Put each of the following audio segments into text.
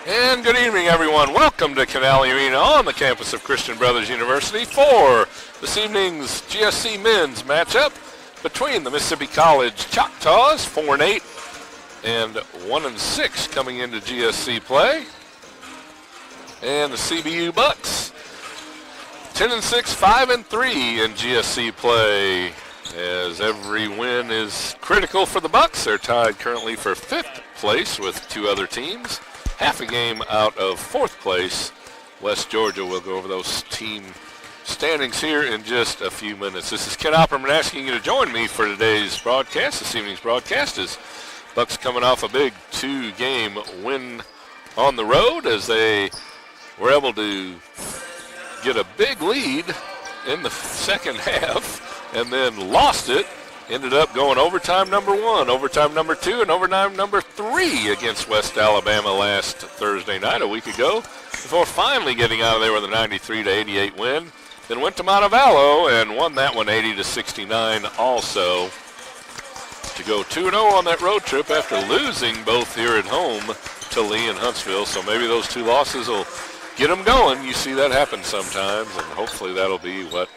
And good evening, everyone. Welcome to Canal Arena on the campus of Christian Brothers University for this evening's GSC men's matchup between the Mississippi College Choctaws, 4-8 and 1-6 coming into GSC play, and the CBU Bucks, 10-6, 5-3 in GSC play. As every win is critical for the Bucks, they're tied currently for 5th place with two other teams. Half a game out of 4th place. West Georgia will go over those team standings here in just a few minutes. This is Ken Opperman asking you to join me for today's broadcast. This evening's broadcast is Bucks coming off a big 2-game win on the road as they were able to get a big lead in the second half and then lost it. Ended up going overtime number 1, overtime number 2, and overtime number 3 against West Alabama last Thursday night, a week ago, before finally getting out of there with a 93-88 win. Then went to Montevallo and won that one 80-69 also, to go 2-0 on that road trip after losing both here at home to Lee and Huntsville. So maybe those two losses will get them going. You see that happen sometimes, and hopefully that'll be what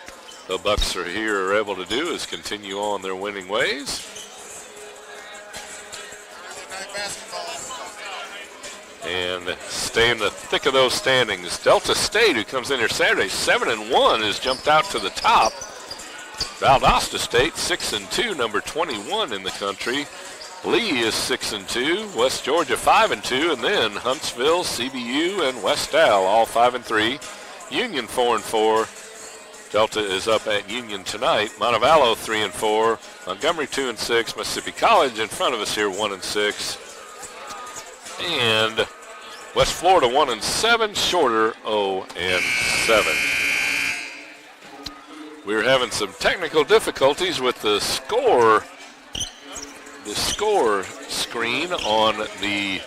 the Bucks are able to do, is continue on their winning ways. And stay in the thick of those standings. Delta State, who comes in here Saturday, 7-1, has jumped out to the top. Valdosta State, 6-2, number 21 in the country. Lee is 6-2, West Georgia 5-2, and then Huntsville, CBU, and West Al, all 5-3. Union 4-4. Delta is up at Union tonight. Montevallo 3-4. Montgomery 2-6. Mississippi College in front of us here 1-6. And West Florida 1-7. Shorter 0-7. We're having some technical difficulties with the score screen on the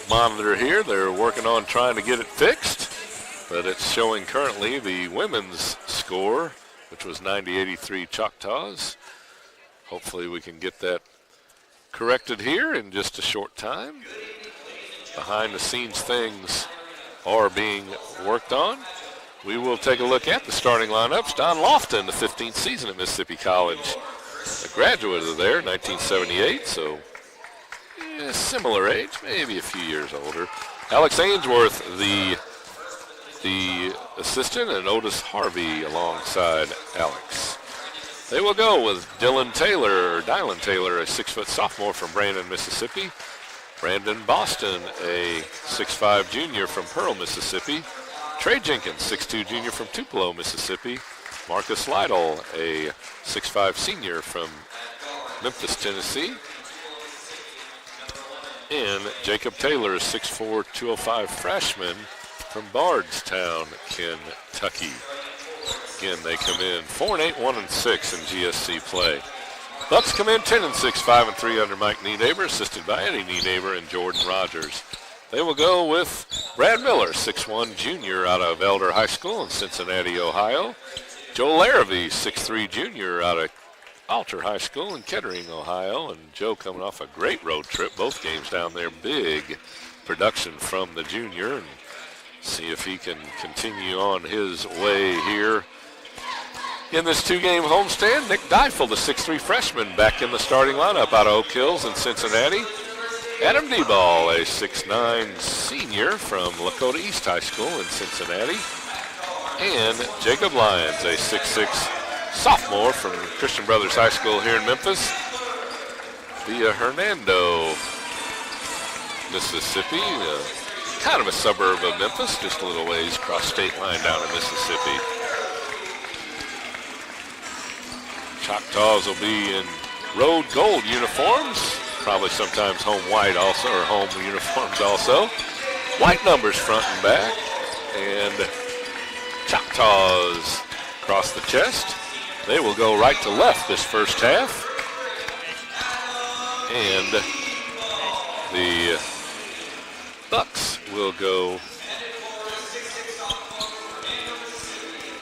monitor here. They're working on trying to get it fixed. But it's showing currently the women's score, which was 90-83 Choctaws. Hopefully we can get that corrected here in just a short time. Behind the scenes things are being worked on. We will take a look at the starting lineups. Don Lofton, the 15th season at Mississippi College. A graduate of there, 1978, so similar age, maybe a few years older. Alex Ainsworth, the assistant, and Otis Harvey alongside Alex. They will go with Dylan Taylor, a 6-foot sophomore from Brandon, Mississippi. Brandon Boston, a 6'5 junior from Pearl, Mississippi. Trey Jenkins, 6'2 junior from Tupelo, Mississippi. Marcus Lytle, a 6'5 senior from Memphis, Tennessee. And Jacob Taylor, a 6'4", 205 freshman from Bardstown, Kentucky. Again, they come in 4-8, 1-6 in GSC play. Bucks come in 10-6, 5-3 under Mike Nienaber, assisted by Eddie Nienaber and Jordan Rogers. They will go with Brad Miller, 6'1 junior out of Elder High School in Cincinnati, Ohio. Joe Larrabee, 6'3 junior out of Alter High School in Kettering, Ohio. And Joe coming off a great road trip, both games down there. Big production from the junior. And see if he can continue on his way here in this 2-game homestand. Nick Deifel, the 6'3 freshman, back in the starting lineup out of Oak Hills in Cincinnati. Adam Deball, a 6'9 senior from Lakota East High School in Cincinnati. And Jacob Lyons, a 6'6 sophomore from Christian Brothers High School here in Memphis, via Hernando, Mississippi. Kind of a suburb of Memphis, just a little ways across state line down in Mississippi. Choctaws will be in road gold uniforms, probably sometimes home white also, or home uniforms also. White numbers front and back, and Choctaws across the chest. They will go right to left this first half. And the Bucks will go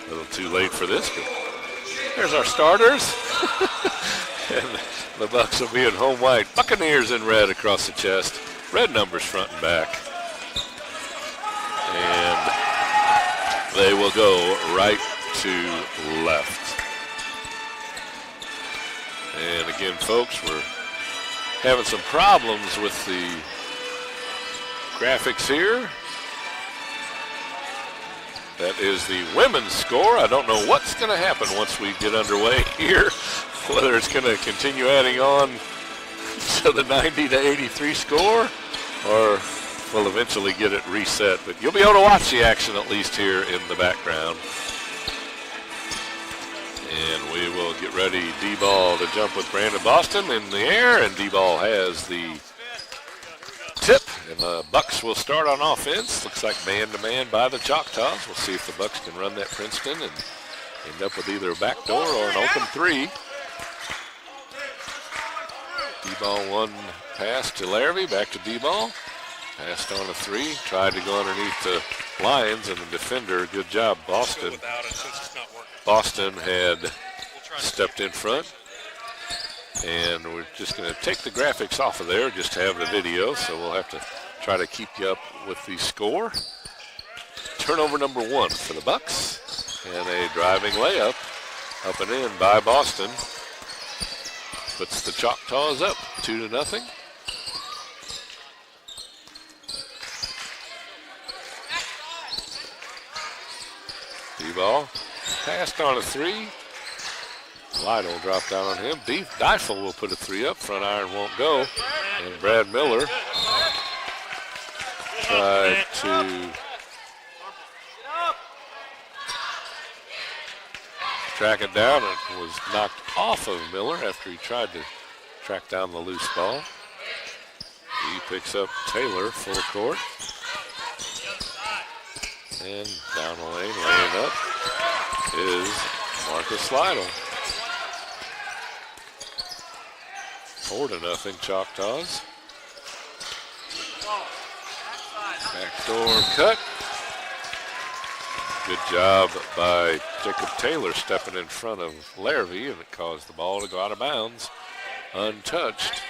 a little too late for this. There's our starters. And the Bucks will be in home white. Buccaneers in red across the chest. Red numbers front and back. They will go right to left. And again, folks, we're having some problems with the graphics here. That is the women's score. I don't know what's going to happen once we get underway here, whether it's going to continue adding on to the 90 to 83 score, or we'll eventually get it reset. But you'll be able to watch the action at least here in the background. And we will get ready. D-ball to jump with Brandon Boston in the air, and D-ball has the tip, and the Bucks will start on offense. Looks like man-to-man by the Choctaws. We'll see if the Bucks can run that Princeton and end up with either a backdoor or an open three. D-ball one pass to Larrabee, back to D-ball. Passed on a three, tried to go underneath the Lions, and the defender, good job, Boston. Boston had stepped in front. And we're just going to take the graphics off of there, just to have the video, so we'll have to try to keep you up with the score. Turnover number one for the Bucks, and a driving layup up and in by Boston. Puts the Choctaws up 2-0. D-ball passed on a three. Lytle dropped down on him. Deifel will put a three up. Front iron won't go. And Brad Miller tried to track it down. It was knocked off of Miller after he tried to track down the loose ball. He picks up Taylor full court. And down the lane, laying up is Marcus Lytle. 4-0 Choctaws. Backdoor cut. Good job by Jacob Taylor stepping in front of Larrabee, and it caused the ball to go out of bounds untouched.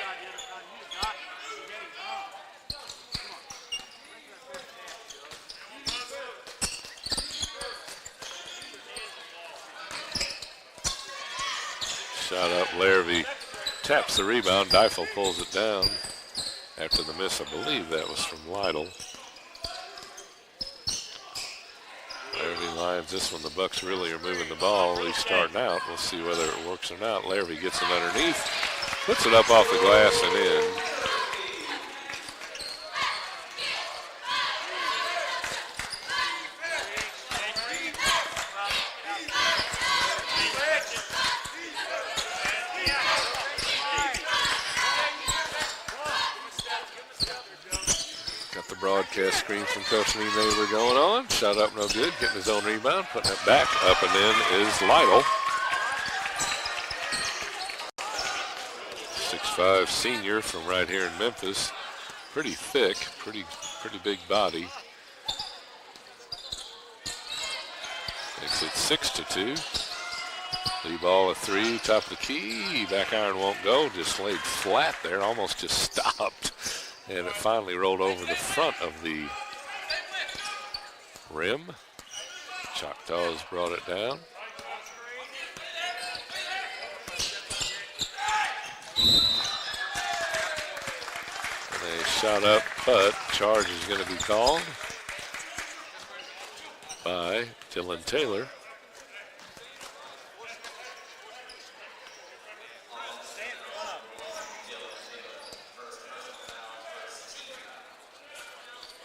Shot up, Larrabee taps the rebound. Deifel pulls it down after the miss. I believe that was from Lytle. Larrabee lines this one. The Bucks really are moving the ball, at least starting out. We'll see whether it works or not. Larrabee gets it underneath, puts it up off the glass and in. Broadcast screen from Coach Lee Neighbor going on. Shot up no good. Getting his own rebound. Putting it back up and in is Lytle. 6'5" senior from right here in Memphis. Pretty thick. Pretty big body. Makes it 6-2. Lee ball a three. Top of the key. Back iron won't go. Just laid flat there. Almost just stopped. And it finally rolled over the front of the rim. Choctaws brought it down. And a shot up, but charge is going to be called by Dylan Taylor.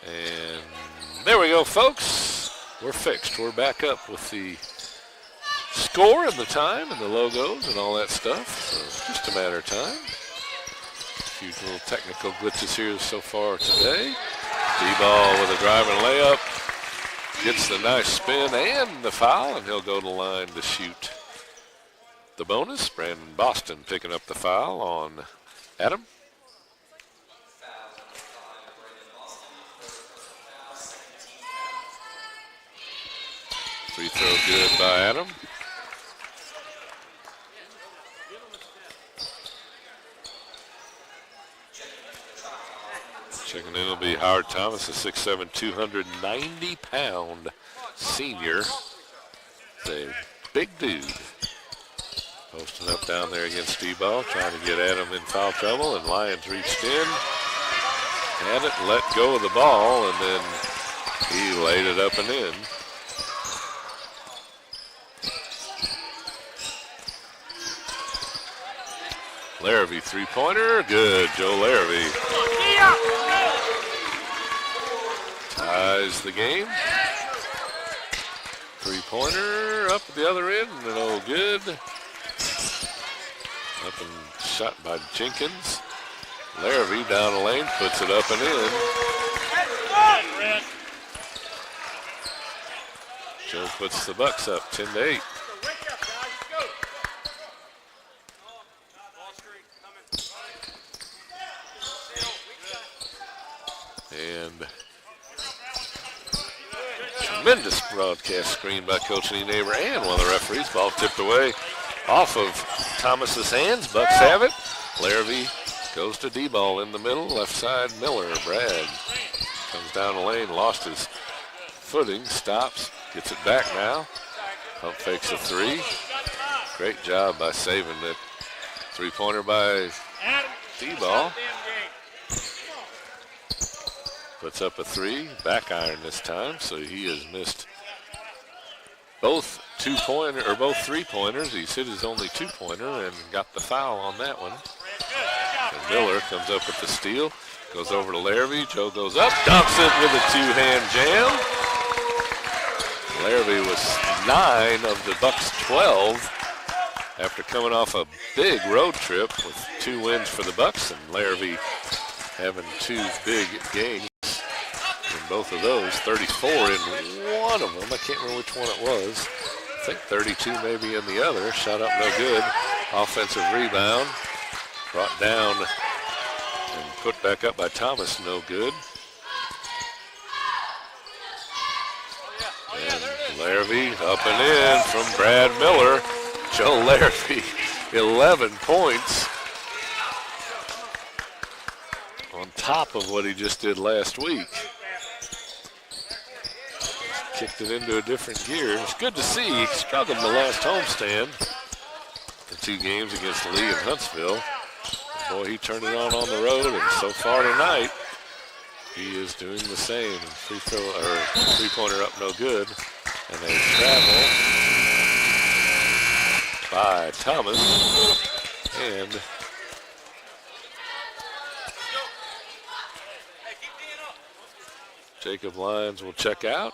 And there we go, folks. We're fixed. We're back up with the score and the time and the logos and all that stuff. So just a matter of time. A few little technical glitches here so far today. D-ball with a driving layup. Gets the nice spin and the foul, and he'll go to the line to shoot the bonus. Brandon Boston picking up the foul on Adam. Free throw good by Adam. Checking in will be Howard Thomas, a 6'7", 290-pound senior. He's a big dude. Posting up down there against D-ball, trying to get Adam in foul trouble, and Lyons reached in, had it, let go of the ball, and then he laid it up and in. Larrabee three-pointer, good, Joe Larrabee. Ties the game. Three-pointer up at the other end, and no good. Up and shot by Jenkins. Larrabee down the lane, puts it up and in. Joe puts the Bucks up 10-8. And tremendous broadcast screen by Coach Lee Neighbor and one of the referees. Ball tipped away off of Thomas's hands. Bucks have it. Larrabee goes to D-ball in the middle. Left side, Miller. Brad comes down the lane, lost his footing, stops, gets it back now. Pump fakes a three. Great job by saving that three-pointer by D-ball. Puts up a three, back iron this time, so he has missed both both three-pointers. He's hit his only two-pointer and got the foul on that one. And Miller comes up with the steal, goes over to Larrabee. Joe goes up, dunks it with a two-hand jam. Larrabee was 9 of the Bucks' 12 after coming off a big road trip with 2 wins for the Bucks, and Larrabee having 2 big games. In both of those, 34 in one of them. I can't remember which one it was. I think 32 maybe in the other. Shot up no good. Offensive rebound. Brought down and put back up by Thomas, no good. And Larrabee up and in from Brad Miller. Joe Larrabee, 11 points. On top of what he just did last week. Kicked it into a different gear. It's good to see. He struggled in the last homestand. The 2 games against Lee and Huntsville. Boy, he turned it on the road, and so far tonight, he is doing the same. Three-pointer up no good. And a travel by Thomas. And Jacob Lyons will check out.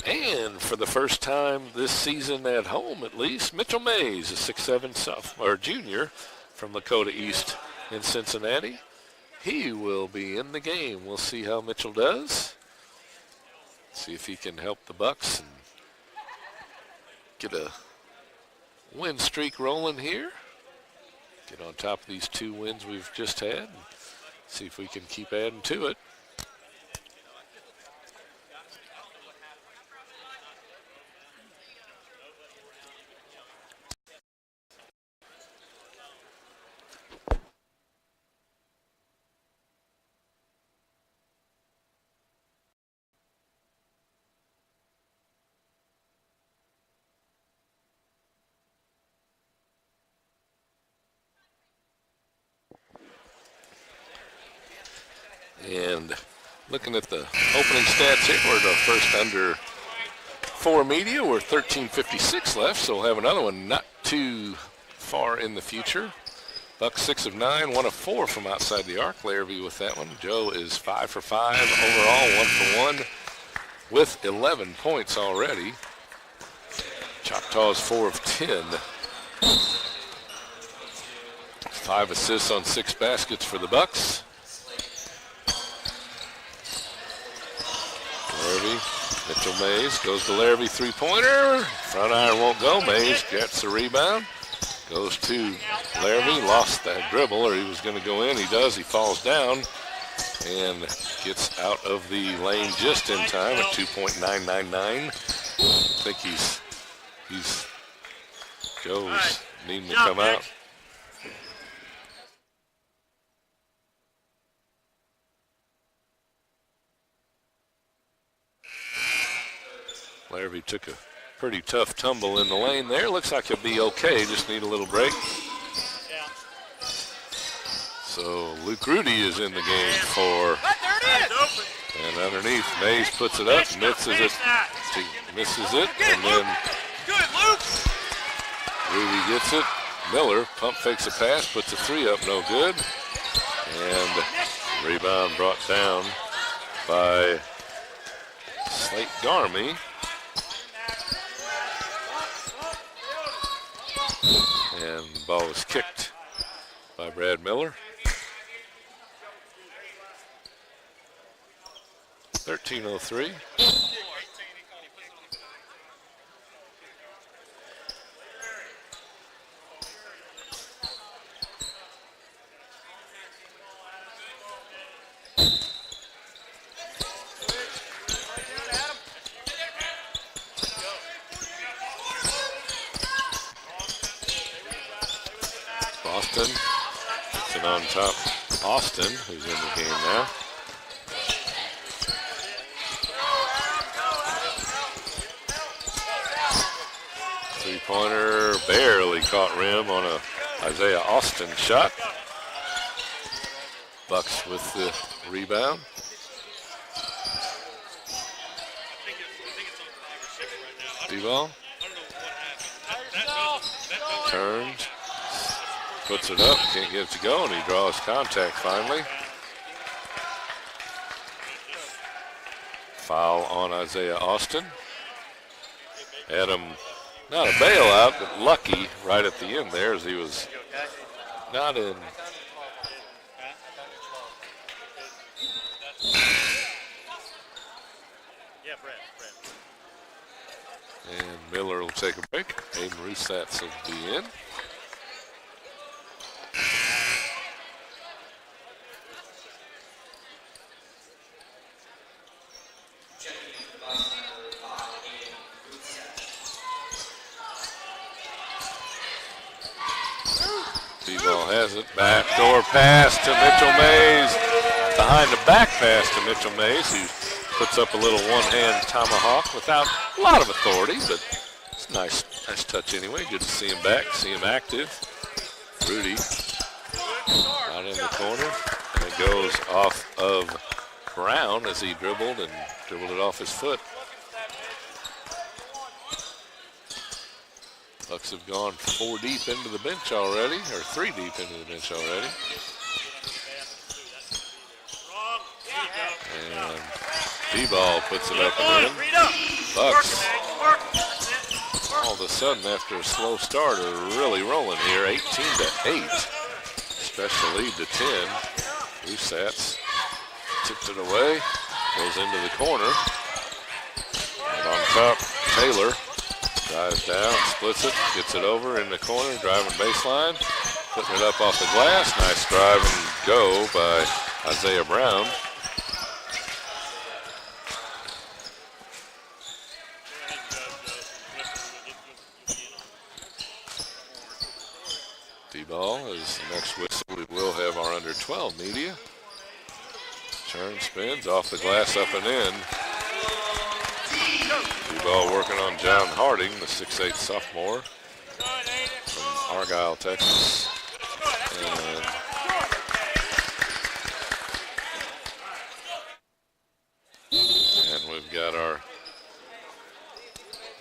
And for the first time this season at home, at least, Mitchell Mays, a 6'7" sophomore junior from Lakota East in Cincinnati. He will be in the game. We'll see how Mitchell does. See if he can help the Bucks and get a win streak rolling here. Get on top of these 2 wins we've just had. And see if we can keep adding to it. And looking at the opening stats here, we're the first under 4 media. We're 13:56 left, so we'll have another one not too far in the future. Bucks 6 of 9, 1 of 4 from outside the arc. Larrabee with that one. Joe is 5 for 5 overall, 1 for 1 with 11 points already. Choctaws 4 of 10. 5 assists on 6 baskets for the Bucks. Larrabee, Mitchell Mays goes to Larrabee, three-pointer. Front iron won't go. Mays gets the rebound. Goes to Larrabee, lost that dribble, or he was going to go in. He does. He falls down and gets out of the lane just in time at 2.999. I think Joe's needing to come out. Larrabee took a pretty tough tumble in the lane there. Looks like he'll be okay, just need a little break. So Luke Rudy is in the game for, and underneath, Mays puts it up, misses it, and then Rudy gets it. Miller pump fakes a pass, puts a three up, no good. And rebound brought down by Slate Garmy. And the ball was kicked by Brad Miller. 13:03. Boston, and on top, Austin, who's in the game now. Three-pointer barely caught rim on a Isaiah Austin shot. Bucks with the rebound. D-ball. Turns. Puts it up, can't get it to go, and he draws contact finally. Foul on Isaiah Austin. Adam, not a bailout, but lucky right at the end there as he was not in. And Miller will take a break. Aiden Rusatz will be in. D-ball has it. Backdoor pass to Mitchell Mays. Behind the back pass to Mitchell Mays, who puts up a little one-hand tomahawk without a lot of authority, but it's a nice touch anyway. Good to see him back, see him active. Rudy out in the corner, and it goes off of Brown as he dribbled it off his foot. Bucks have gone 4 deep into the bench already, or 3 deep into the bench already. And D-ball puts it up and in. Bucks, all of a sudden, after a slow start, are really rolling here. 18-8. Stretch the lead to 10. Rusatz tipped it away, goes into the corner. And on top, Taylor drives down, splits it, gets it over in the corner, driving baseline, putting it up off the glass. Nice drive and go by Isaiah Brown. D-ball is the next whistle. We will have our under 12 media. Turn, spins, off the glass, up and in. D-ball working on John Harding, the 6'8" sophomore from Argyle, Texas. And we've got our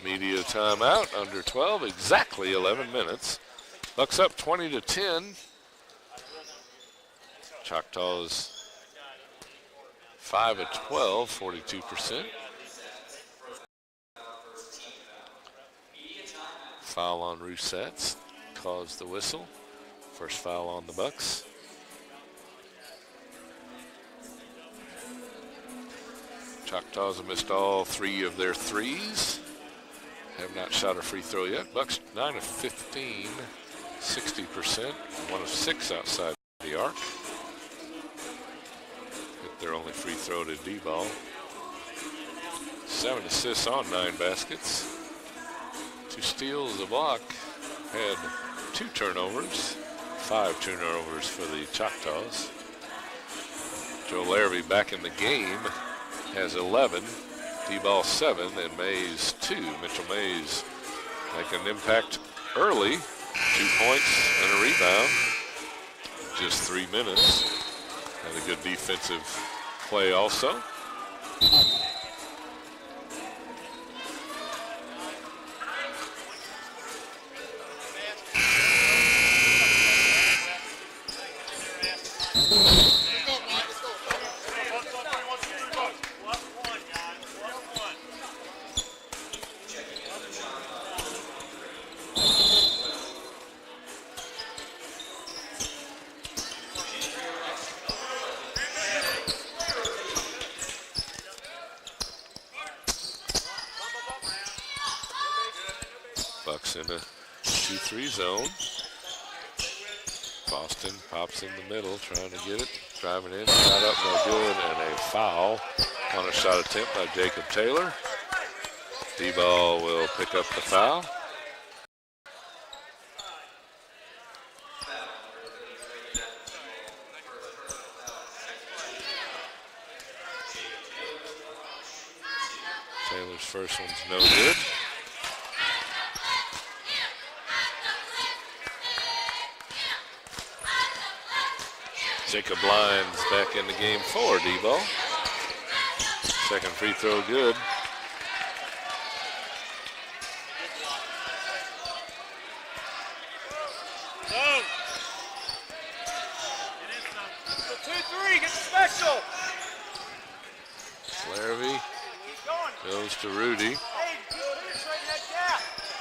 media timeout, under 12, exactly 11 minutes. Bucks up 20-10. Choctaws 5 of 12, 42%. Foul on Rusatz caused the whistle. First foul on the Bucks. Choctaws have missed all 3 of their threes. Have not shot a free throw yet. Bucks 9 of 15, 60%. 1 of 6 outside the arc. Hit their only free throw to D-ball. 7 assists on 9 baskets. 2 steals, a block. Had 2 turnovers. 5 turnovers for the Choctaws. Joe Larrabee back in the game. Has 11. D-ball 7 and Mays 2. Mitchell Mays making an impact early. 2 points and a rebound. Just 3 minutes. Had a good defensive play also. Bucks in a 2-3 zone. Boston pops in the middle, trying to get it. Driving in, shot up, no good, and a foul on a shot attempt by Jacob Taylor. D-ball will pick up the foul. Taylor's first one's no good. Jacob Lyons back in the game for D-ball. Second free throw good. Zone. 2-3, get special. Larrabee goes to Rudy.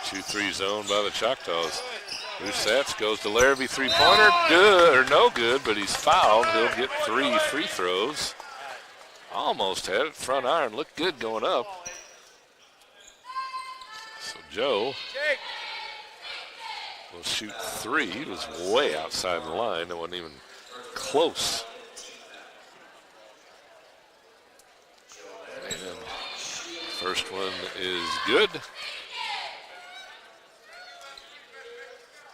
2-3 zone by the Choctaws. Rusatz goes to Larrabee, three-pointer, good, or no good, but he's fouled. He'll get 3 free throws. Almost had it, front iron, looked good going up. So Joe will shoot 3. He was way outside the line. It wasn't even close. And first one is good.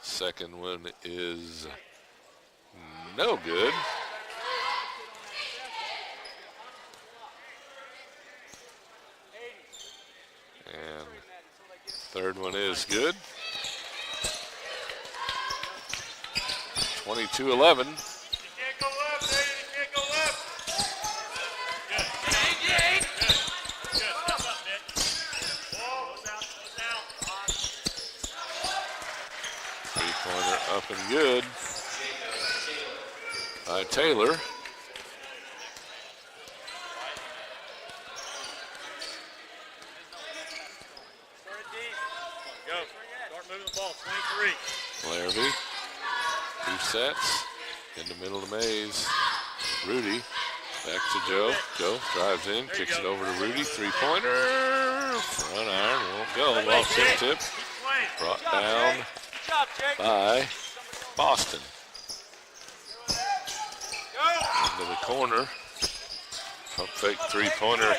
Second one is no good. And third one is good. 22-11. Three-pointer up and good by Taylor. Start moving the ball, 23. Larrabee, 2 sets, in the middle of the maze. Rudy, back to Joe. Joe drives in, kicks it over to Rudy. Three-pointer, front iron, won't go. Ball tip, brought down by Boston. Into the corner. Pump fake three-pointer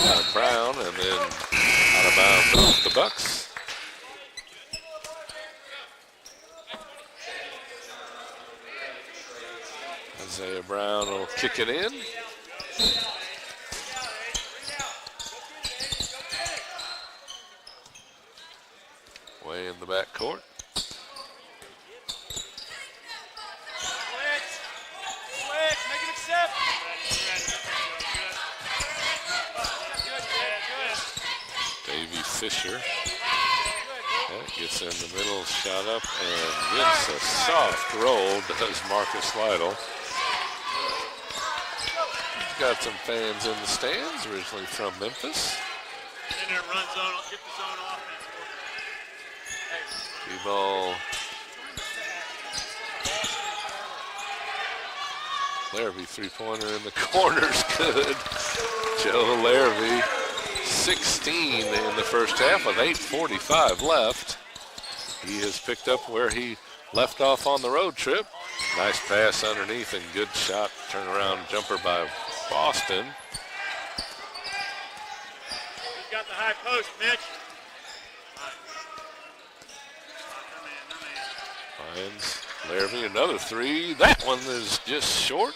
out of Brown, and then out of bounds off the Bucks. Isaiah Brown will kick it in. Way in the back court. Make it accept. Davey Fisher. That gets in the middle, shot up, and gets a soft roll, does Marcus Lytle. Got some fans in the stands, originally from Memphis. In there, run zone, get the zone off. D-ball. Larrabee three-pointer in the corner's good. Joe Larrabee, 16 in the first half with 8:45 left. He has picked up where he left off on the road trip. Nice pass underneath and good shot, turnaround jumper by Boston. He's got the high post, Mitch. Lyons, Larrabee, another three. That one is just short.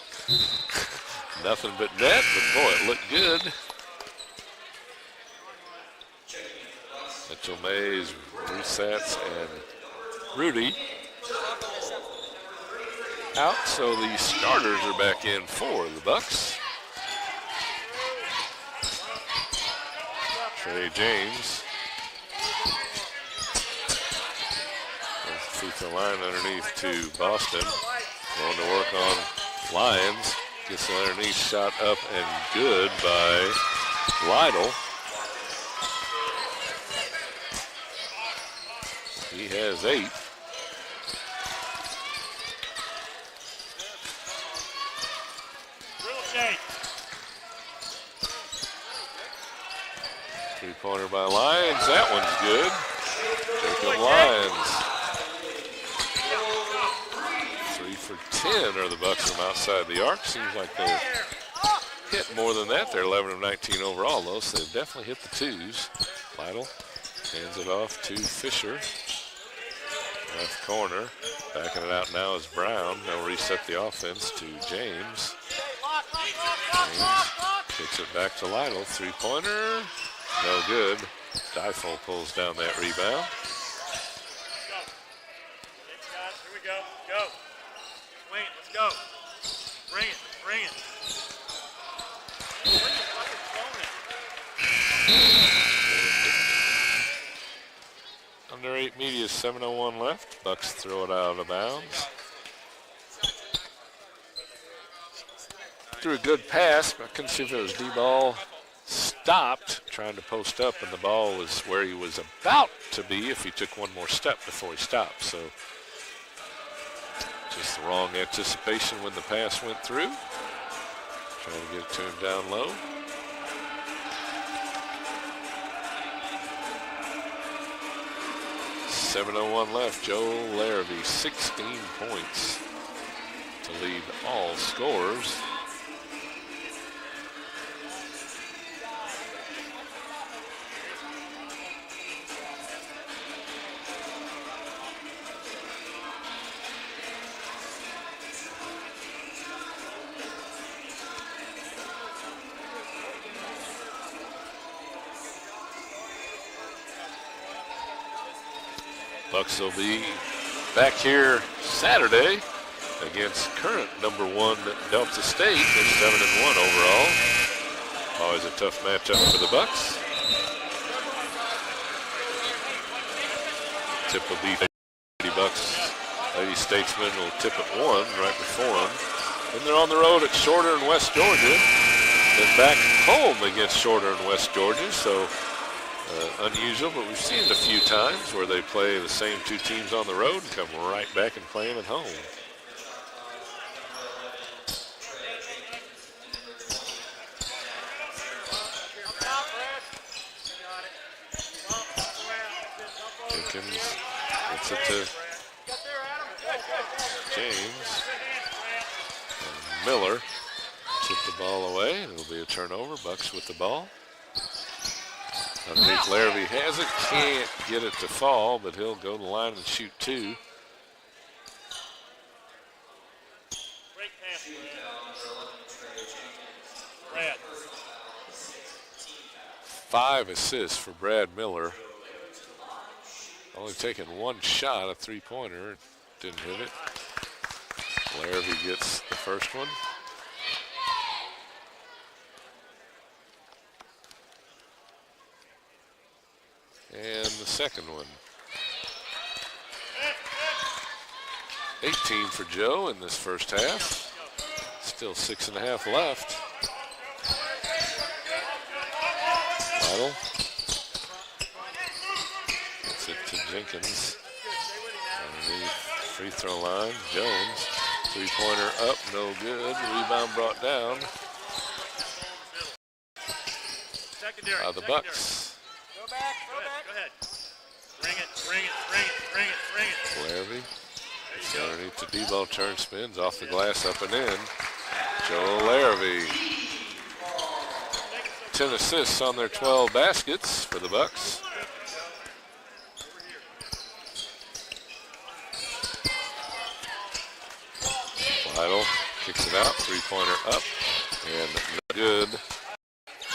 Nothing but net, but boy, it looked good. Mitchell Mays, Rusatz, and Rudy out, so the starters are back in for the Bucks. Trey James. Free throw line underneath to Boston. Going to work on Lyons. Gets the underneath shot up and good by Lytle. He has 8. Three-pointer by Lyons. That one's good. Jacob Lyons. 3 for 10 are the Bucks from outside the arc. Seems like they've hit more than that. They're 11 of 19 overall, though, so they've definitely hit the twos. Lytle hands it off to Fisher. Left corner. Backing it out now is Brown. They'll reset the offense to James. James kicks it back to Lytle. Three-pointer. No good. Dyfel pulls down that rebound. Here we go. Go. Swing it. Let's go. Bring it. Bring it. Under 8 media, 7:01 left. Bucks throw it out of bounds. Threw a good pass, but I couldn't see if it was D-ball. Stopped trying to post up, and the ball was where he was about to be if he took one more step before he stopped. So just the wrong anticipation when the pass went through. Trying to get it to him down low. .701 left. Joe Larrabee, 16 points to lead all scorers. Bucks will be back here Saturday against current #1 Delta State. They're 7-1 overall. Always a tough matchup for the Bucks. Tip will be Lady Bucks. Lady Statesmen will tip at 1 right before them. Then they're on the road at Shorter and West Georgia. Then back home against Shorter and West Georgia. So unusual, but we've seen it a few times where they play the same two teams on the road and come right back and play them at home. Jenkins gets it to James. And Miller tipped the ball away, and it'll be a turnover. Bucks with the ball. Underneath, Larrabee has it, can't get it to fall, but he'll go to the line and shoot 2. Great pass, Brad. 5 assists for Brad Miller. Only taking 1 shot, a 3-pointer. Didn't hit it. Larrabee gets the first one. And the second one. 18 for Joe in this first half. Still 6.5 left. Lytle. Gets it to Jenkins. Underneath free throw line. Jones. 3-pointer up, no good. Rebound brought down by the Bucks. Go back. Go ahead. Bring it. Larrabee. It's underneath to Debo, turn, spins off the glass, up and in. Joe Larrabee. 10 assists on their 12 baskets for the Bucks. Lytle kicks it out, 3-pointer up, and good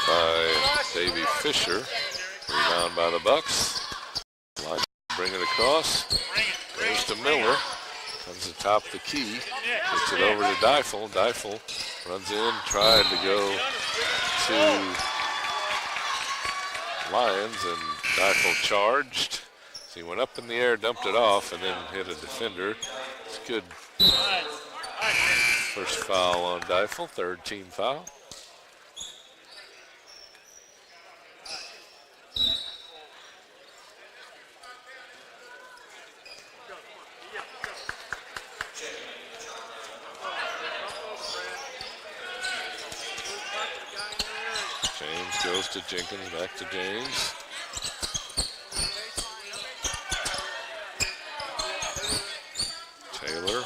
by Davey Fisher. Rebound by the Bucks. bring it across. Goes to Miller. Comes to top of the key. Gets it over to Deifel. Deifel runs in, tried to go to Lyons, and Deifel charged. So he went up in the air, dumped it off, and then hit a defender. It's good. First foul on Deifel, third team foul. James goes to Jenkins, back to James. Taylor.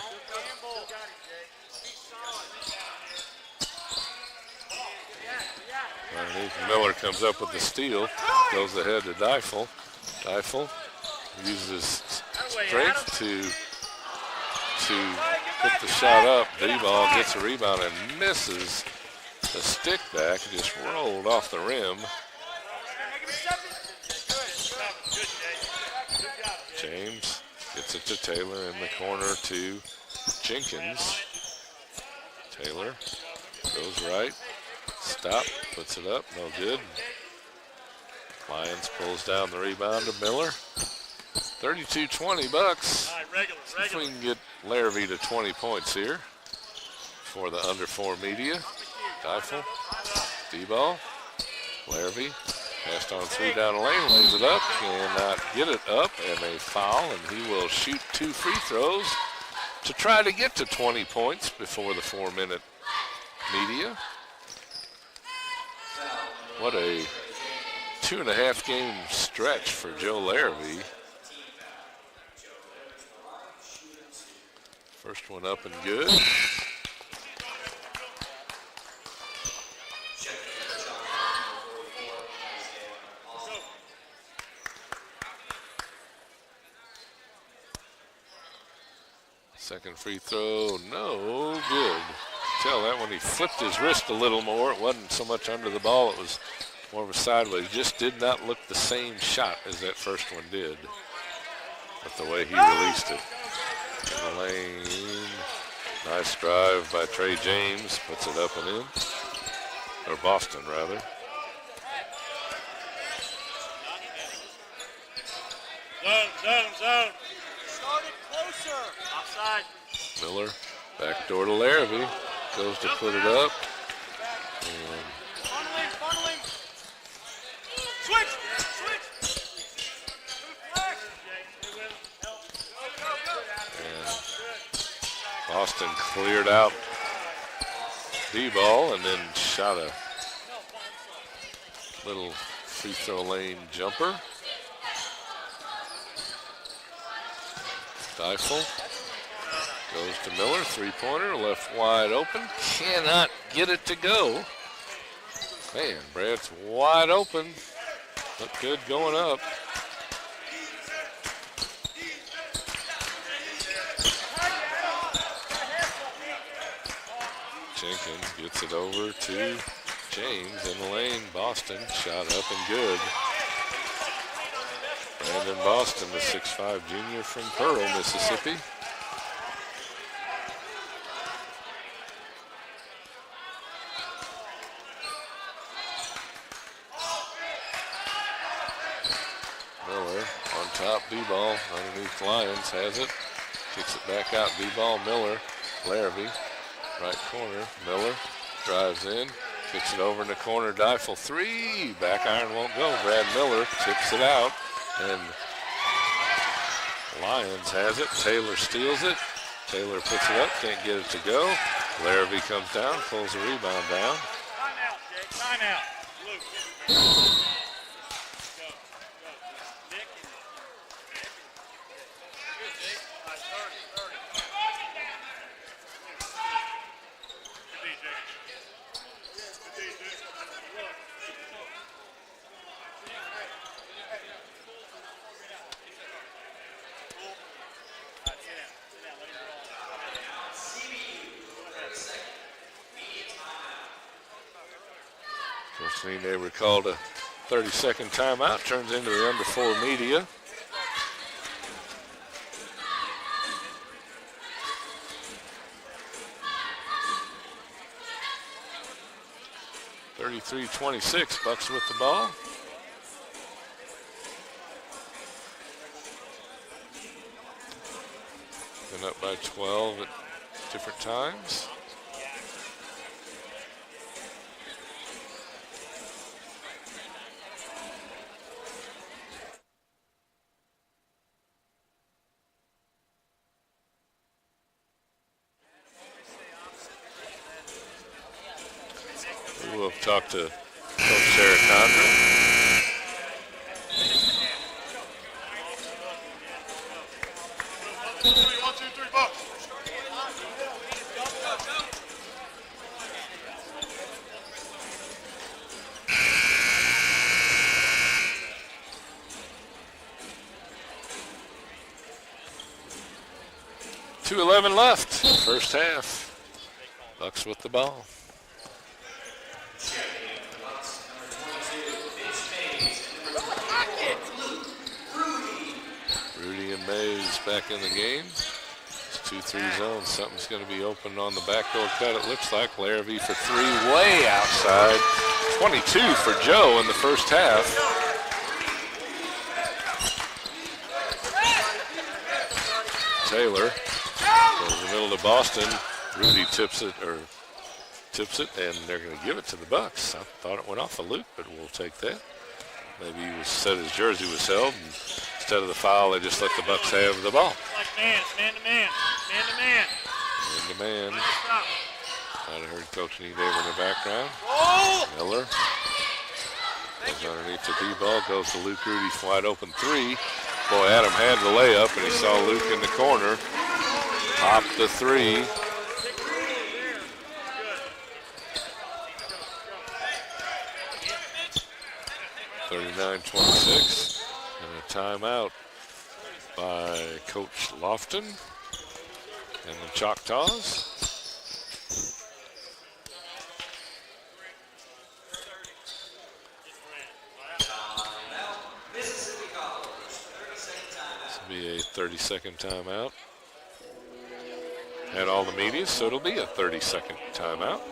Miller comes up with the steal, goes ahead to Deifel. Deifel uses strength to put the shot up. D-ball gets a rebound and misses the stick back. Just rolled off the rim. James gets it to Taylor in the corner to Jenkins. Taylor goes right. Stop, puts it up, no good. Lyons pulls down the rebound to Miller. 32-20 Bucks. See if we can get Larrabee to 20 points here for the under 4 media. Deifel, D-ball, Larrabee, passed on through down the lane, lays it up, cannot get it up, and a foul, and he will shoot 2 free throws to try to get to 20 points before the 4-minute media. What a 2.5 game stretch for Joe Larrabee. First one up and good. Second free throw, no good. Tell that when he flipped his wrist a little more, it wasn't so much under the ball, it was more of a sideways. Just did not look the same shot as that first one did, with the way he released it. In the lane, nice drive by Trey James, puts it up and in, or Boston rather. Zone. Started closer. Offside. Miller, back door to Larrabee. Goes to put it up. And funneling. Switch. And Boston cleared out D-ball and then shot a little free throw lane jumper. Deifel goes to Miller, three-pointer, left wide open, cannot get it to go. Man, Brad's wide open, looked good going up. Jenkins gets it over to James in the lane. Boston shot up and good. Brandon Boston, the 6'5" junior from Pearl, Mississippi. Miller on top, D-ball underneath Lyons, has it. Kicks it back out, D-ball, Miller, Larrabee, right corner, Miller drives in, kicks it over in the corner, Deifel, three, back iron won't go. Brad Miller tips it out, and Lyons has it. Taylor steals it. Taylor puts it up, can't get it to go. Larrabee comes down, pulls the rebound down. Timeout, Jake. Timeout. Luke. They were called a 30-second timeout, turns into the under 4 media. 33-26, Bucks with the ball. Been up by 12 at different times. We'll talk to Coach Sarah Condra. .2:11 left, first half. Bucks with the ball. Rudy and Mays back in the game. It's 2-3 zone. Something's going to be open on the backdoor cut, it looks like. Larrabee for three, way outside. 22 for Joe in the first half. Taylor goes in the middle to Boston. Rudy tips it, and they're going to give it to the Bucks. I thought it went off a loop, but we'll take that. Maybe he said his jersey was held, and instead of the foul, they just let the Bucks have the ball. Like man, it's man to man, man to man. Man to man. Might have heard Coach Niedaver in the background. Miller goes underneath the D-ball, goes to Luke Rudy's wide open three. Boy, Adam had the layup, and he saw Luke in the corner. Popped the three. .39-26, and a timeout by Coach Lofton and the Choctaws. This will be a 30-second timeout. Had all the media, so it'll be a 30-second timeout.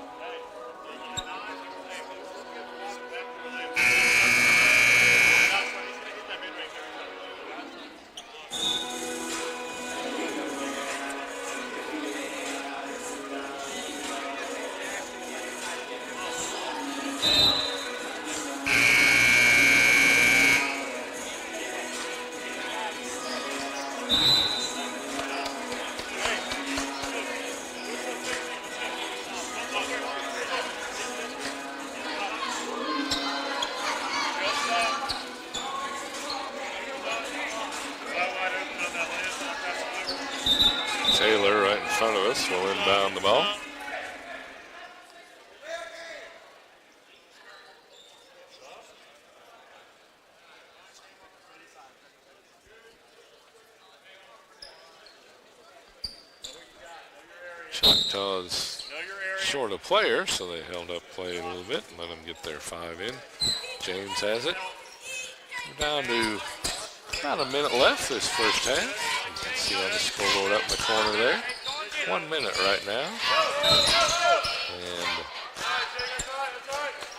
Taylor right in front of us will inbound the ball. Choctaws short a player, so they held up play a little bit and let them get their five in. James has it. We're down to about a minute left this first half. You can see on the scoreboard up in the corner there. 1 minute right now.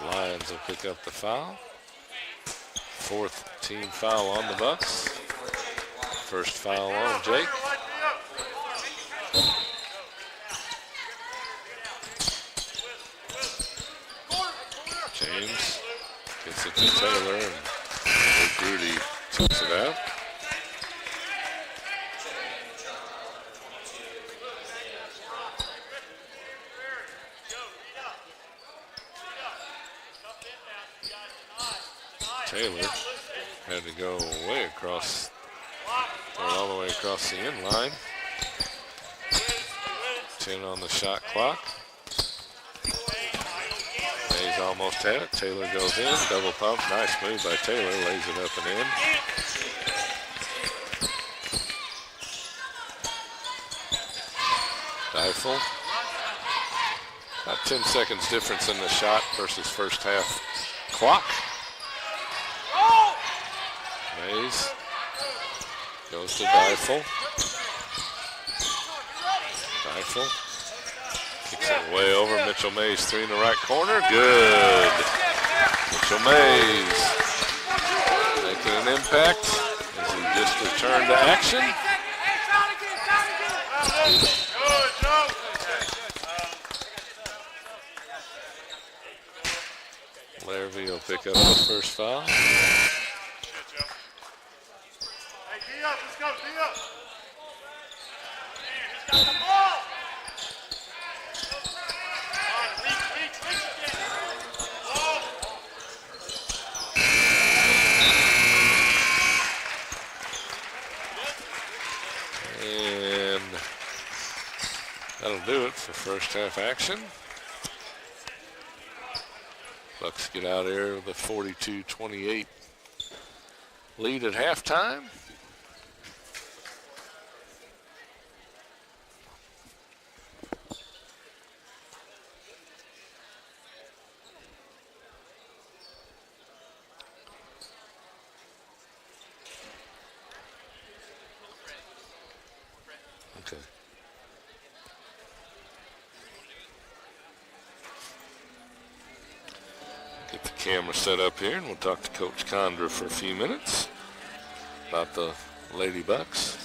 And Lions will pick up the foul. Fourth team foul on the Bucks. First foul on Jake. James gets it to Taylor, and Luke Rudy tips it out. Taylor had to go way across, all the way across the end line. 10 on the shot clock. He's almost had it. Taylor goes in, double pump. Nice move by Taylor, lays it up and in. Deifel. About 10 seconds difference in the shot versus first half clock. Mays goes to Deifel. Deifel Kicks it way over. Mitchell Mays, three in the right corner. Good. Mitchell Mays making an impact as he just returned to action. Larrabee will pick up the first foul. Hey, D up, let's go, D up. He's got the ball. And that'll do it for first half action. Bucks get out here with a 42-28 lead at halftime. Okay. Get the camera set up here, and we'll talk to Coach Condra for a few minutes about the Lady Bucks.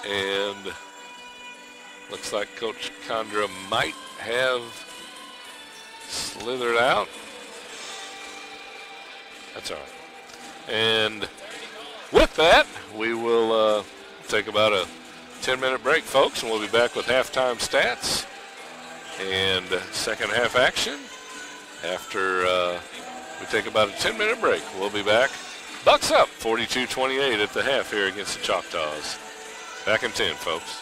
And looks like Coach Condra might have slithered out. That's all right. And with that, we will take about a 10-minute break, folks, and we'll be back with halftime stats and second half action. After we take about a 10-minute break, we'll be back. Bucks up 42-28 at the half here against the Choctaws. Back in 10, folks.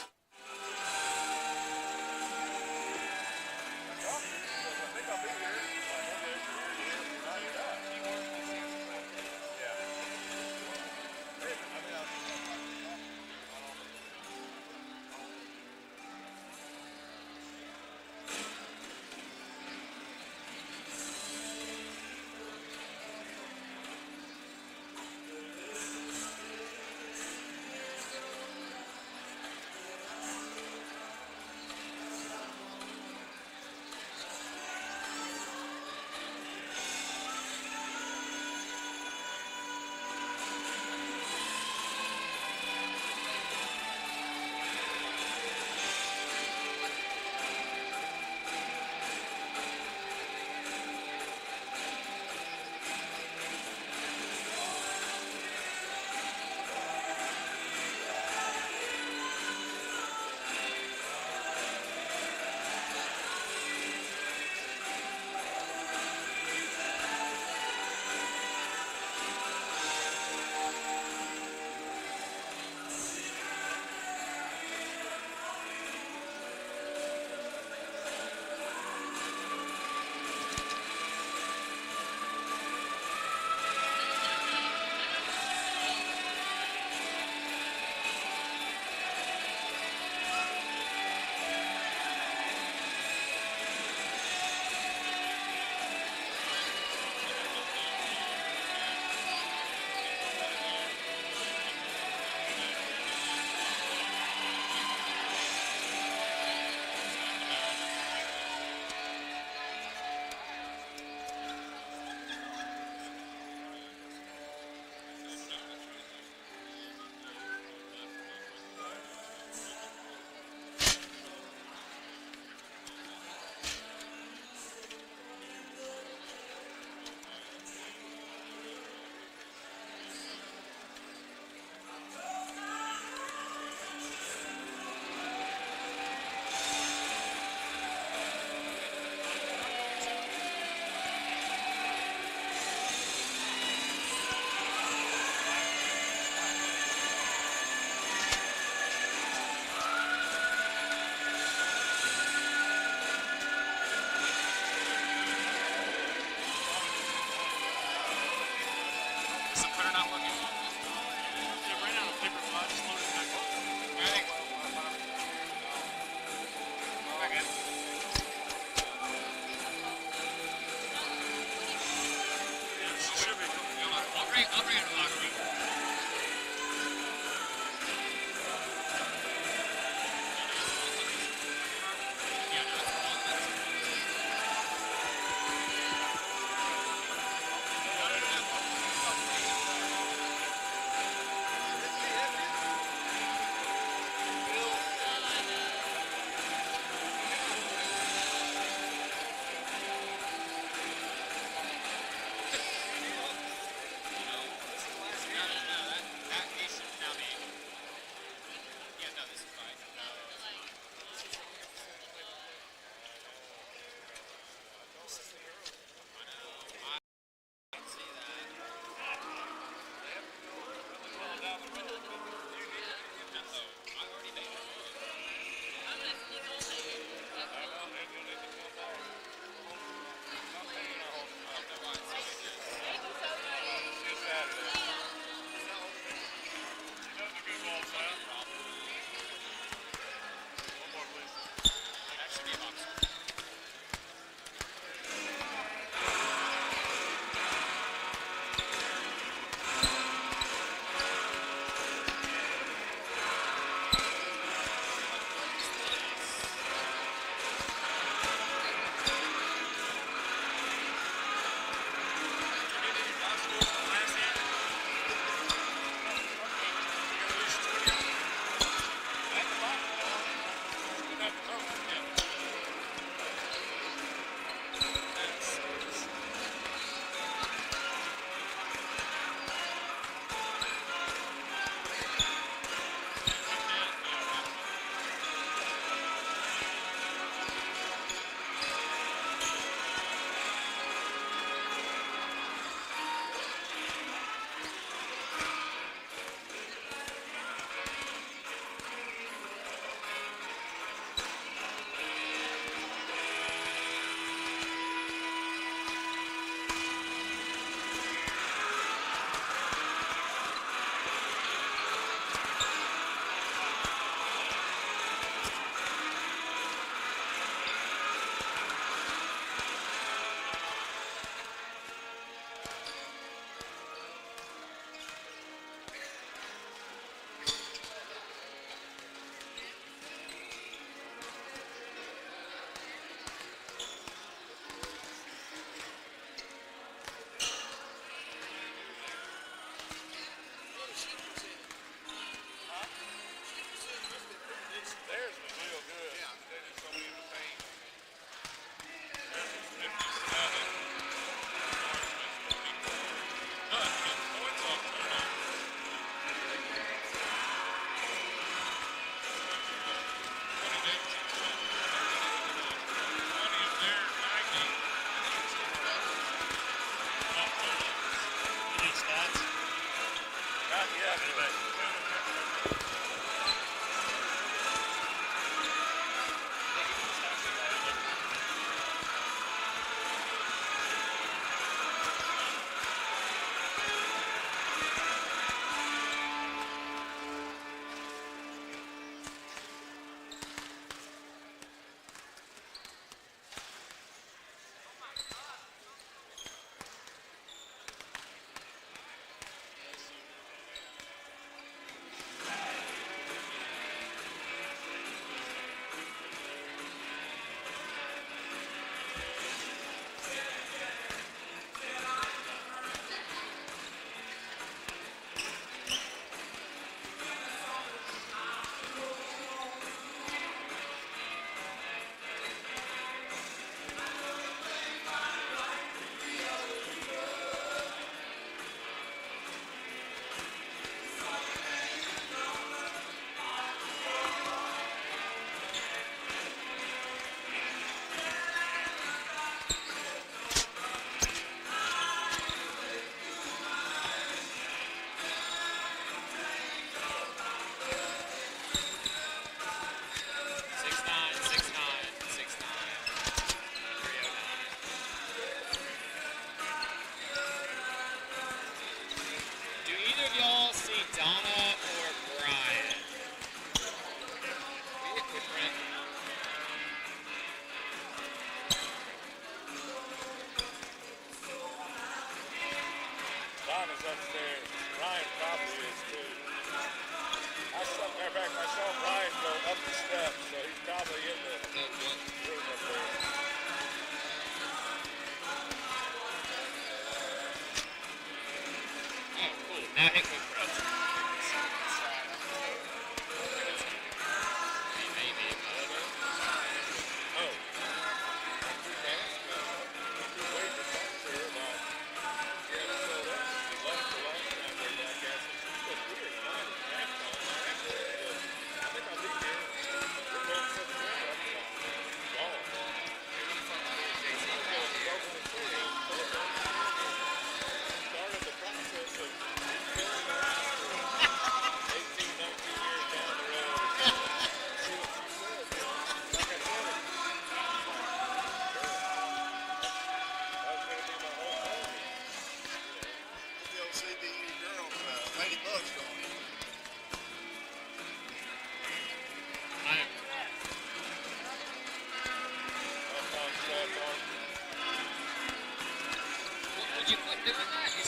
He's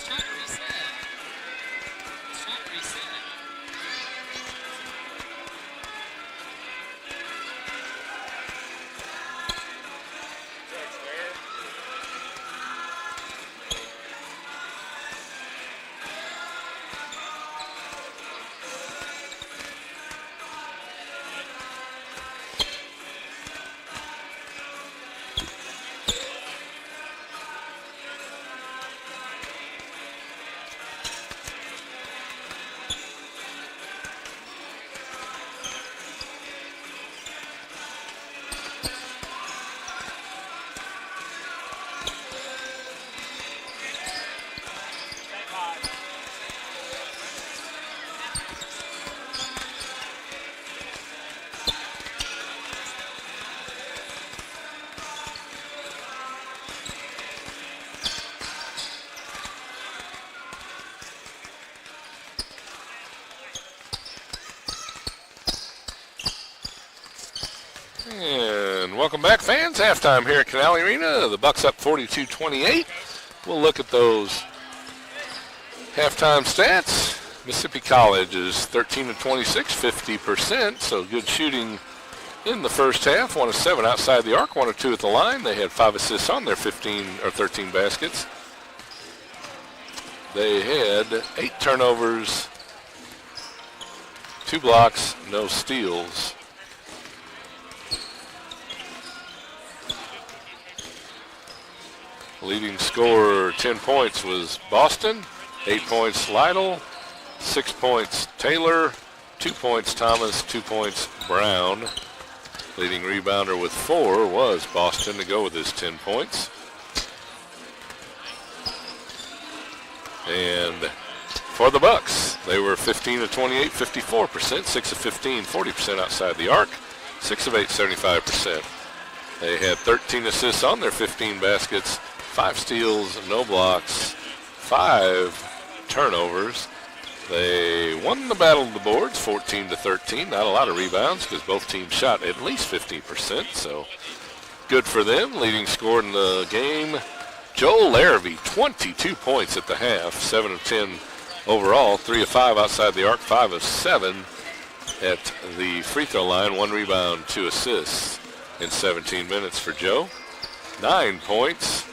trying to reset. He's trying to reset. And welcome back, fans. Halftime here at Canal Arena. The Bucks up 42-28. We'll look at those halftime stats. Mississippi College is 13 of 26, 50%. So good shooting in the first half. 1 of 7 outside the arc, 1 of 2 at the line. They had 5 assists on their 15 or 13 baskets. They had 8 turnovers, 2 blocks, no steals. Leading scorer, 10 points, was Boston. 8 points, Lytle. 6 points, Taylor. 2 points, Thomas. 2 points, Brown. Leading rebounder with 4 was Boston to go with his 10 points. And for the Bucks, they were 15 of 28, 54%. 6 of 15, 40% outside the arc. 6 of 8, 75%. They had 13 assists on their 15 baskets. 5 steals, no blocks, 5 turnovers. They won the battle of the boards, 14-13. Not a lot of rebounds because both teams shot at least 15%, so good for them. Leading scorer in the game, Joel Larrabee, 22 points at the half, 7 of 10 overall, 3 of 5 outside the arc, 5 of 7 at the free throw line, 1 rebound, 2 assists in 17 minutes for Joe. 9 points.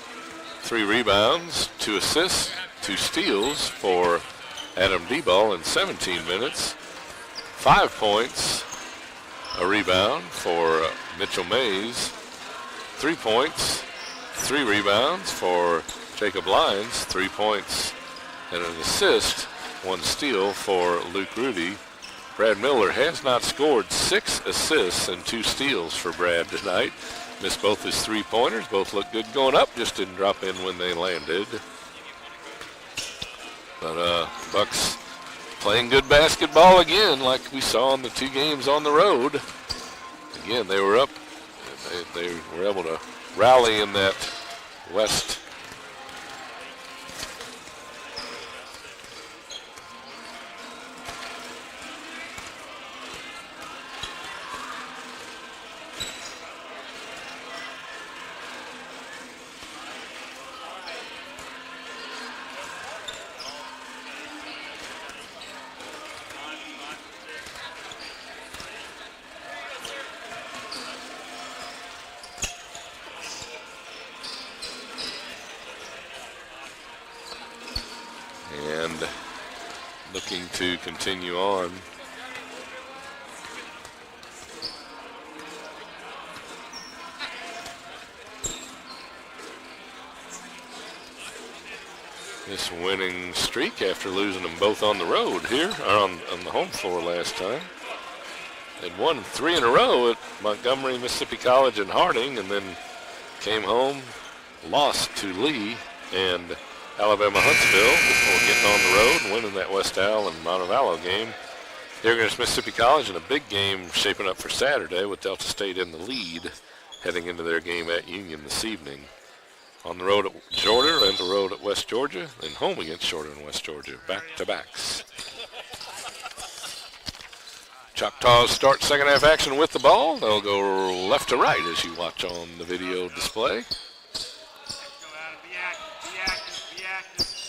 3 rebounds, 2 assists, 2 steals for Adam Deball in 17 minutes. 5 points, a rebound for Mitchell Mays. 3 points, 3 rebounds for Jacob Lyons. 3 points and an assist, 1 steal for Luke Rudy. Brad Miller has not scored. 6 assists and 2 steals for Brad tonight. Missed both his 3-pointers. Both looked good going up. Just didn't drop in when they landed. But Bucks playing good basketball again, like we saw in the 2 games on the road. Again, they were up. They were able to rally in that West. And looking to continue on. This winning streak after losing them both on the road here, or on the home floor last time. They'd won 3 in a row at Montgomery, Mississippi College, and Harding, and then came home, lost to Lee and Alabama Huntsville before getting on the road and winning that West Al and Montevallo game. Here against Mississippi College in a big game shaping up for Saturday with Delta State in the lead heading into their game at Union this evening. On the road at Shorter and the road at West Georgia, and home against Shorter and West Georgia, back-to-backs. Choctaws start second half action with the ball. They'll go left to right as you watch on the video display. Be active, be active, be active.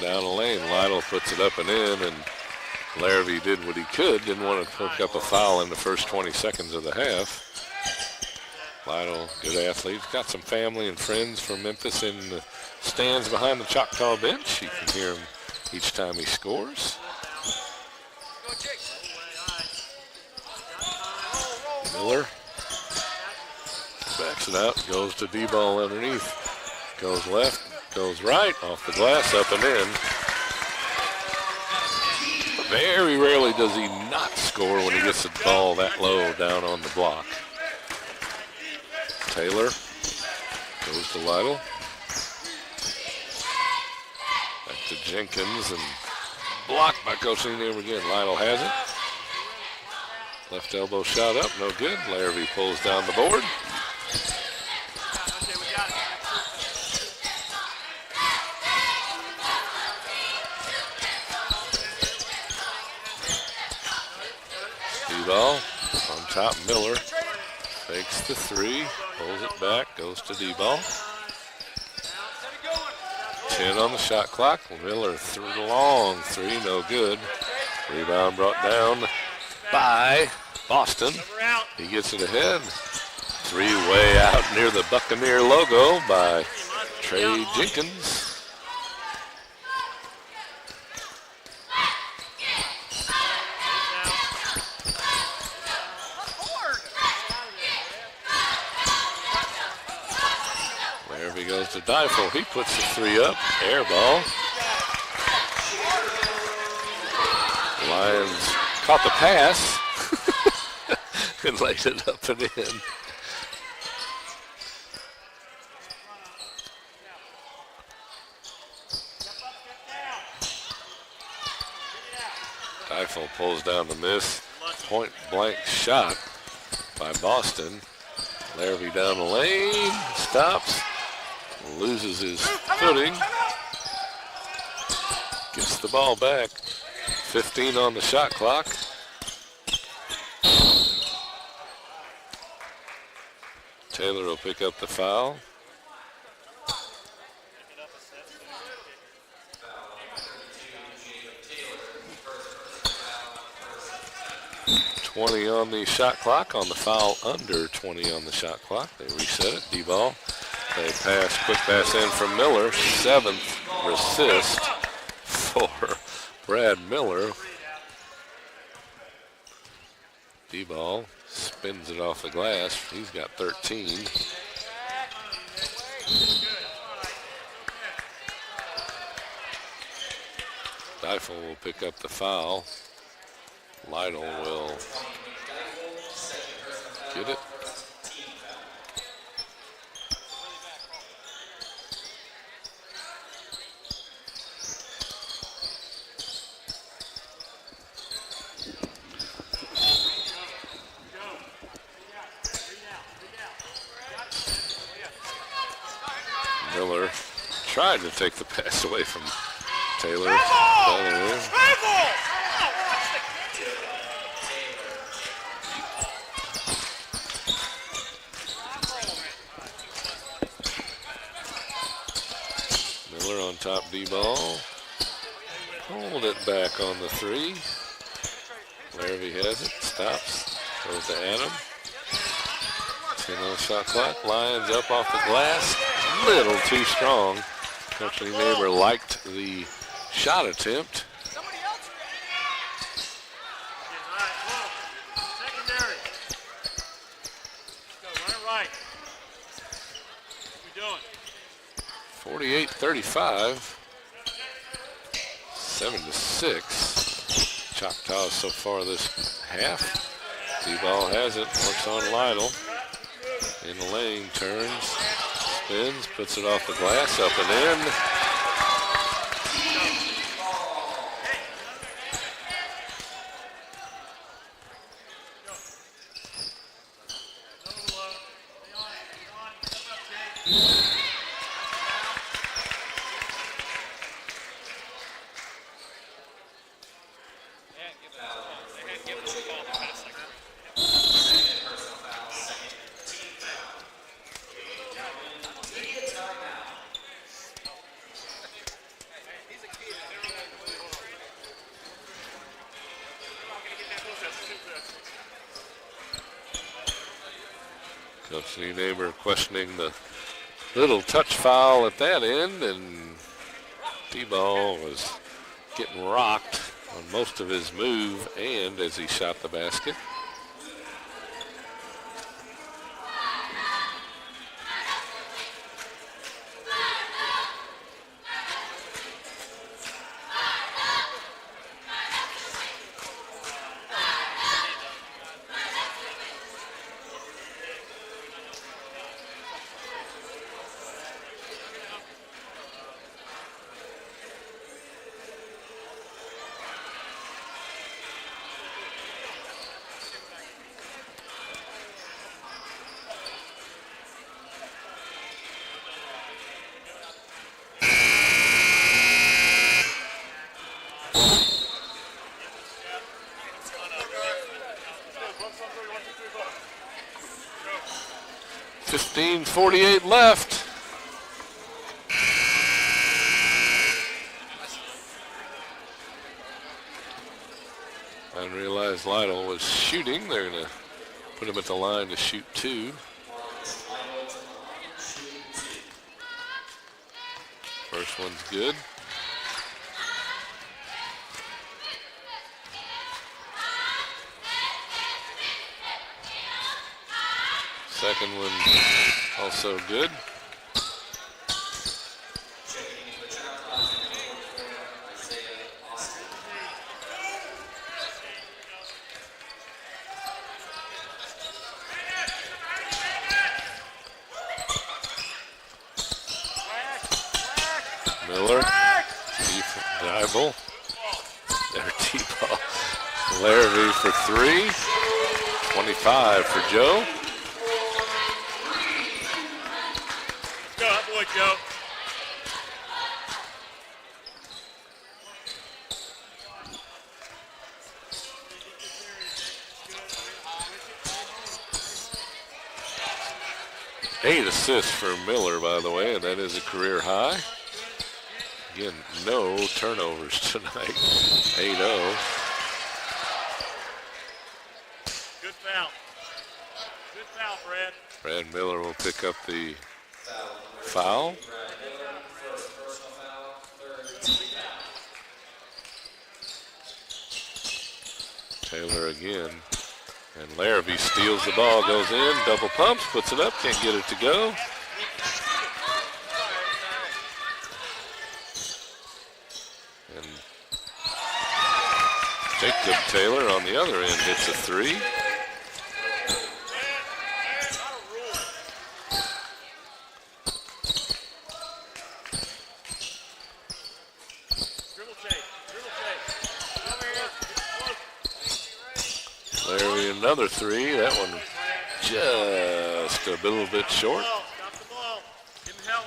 down the lane. Lytle puts it up and in, and Larrabee did what he could. Didn't want to pick up a foul in the first 20 seconds of the half. Lytle, good athlete. Got some family and friends from Memphis in the stands behind the Choctaw bench. You can hear him each time he scores. Miller backs it out, goes to D-ball underneath. Goes left, goes right, off the glass, up and in. Very rarely does he not score when he gets the ball that low down on the block. Taylor goes to Lytle. Back to Jenkins, and blocked by Coach Needham again. Lytle has it. Left elbow shot up, no good. Larrabee pulls down the board. D-ball on top, Miller. Fakes the three, pulls it back, goes to D-ball. 10 on the shot clock. Miller threw the long three, no good. Rebound brought down by Boston. He gets it ahead. Three way out near the Buccaneer logo by Trey Jenkins. Larrabee goes to Deifel. He puts the three up. Air ball. Lions caught the pass and laid it up and in. Deifel pulls down the miss. Point blank shot by Boston. Larrabee down the lane, stops, loses his footing, gets the ball back. 15 on the shot clock. Taylor will pick up the foul. $20 on the shot clock. On the foul, under 20 on the shot clock. They reset it. D-ball. They pass, quick pass in from Miller. 7th assist for Brad Miller. D-ball spins it off the glass. He's got 13. Deifel will pick up the foul. Lytle will get it. Miller tried to take the pass away from Taylor. Miller on top D-ball. Hold it back on the three. Larrabee has it, stops, goes to Adam. 10 on the shot clock. Lions up off the glass. Little too strong. Coach Neighbor liked the shot attempt. Secondary. Go, run it right. What are we doing? 48-35. 7-6. Choctaws so far this half. D-ball has it. Works on Lytle. In the lane, turns, spins, puts it off the glass, up and in. Coach Neighbor questioning the little touch foul at that end, and D-ball was getting rocked on most of his move and as he shot the basket. .48 left. I realized Lytle was shooting. They're going to put him at the line to shoot 2. First one's good. Second one also good. Miller, Dival, there T-ball. Larrabee for 3, 25 for Joe. Go, boy, Joe. Eight assists for Miller, by the way, and that is a career high. Again, no turnovers tonight. 8-0. Good foul. Good foul, Brad. Brad Miller will pick up the foul. Taylor again. And Larrabee steals the ball, goes in, double pumps, puts it up, can't get it to go. And Jacob Taylor on the other end hits a 3. Another 3. That one just a little bit short. Stop the ball. Give him help.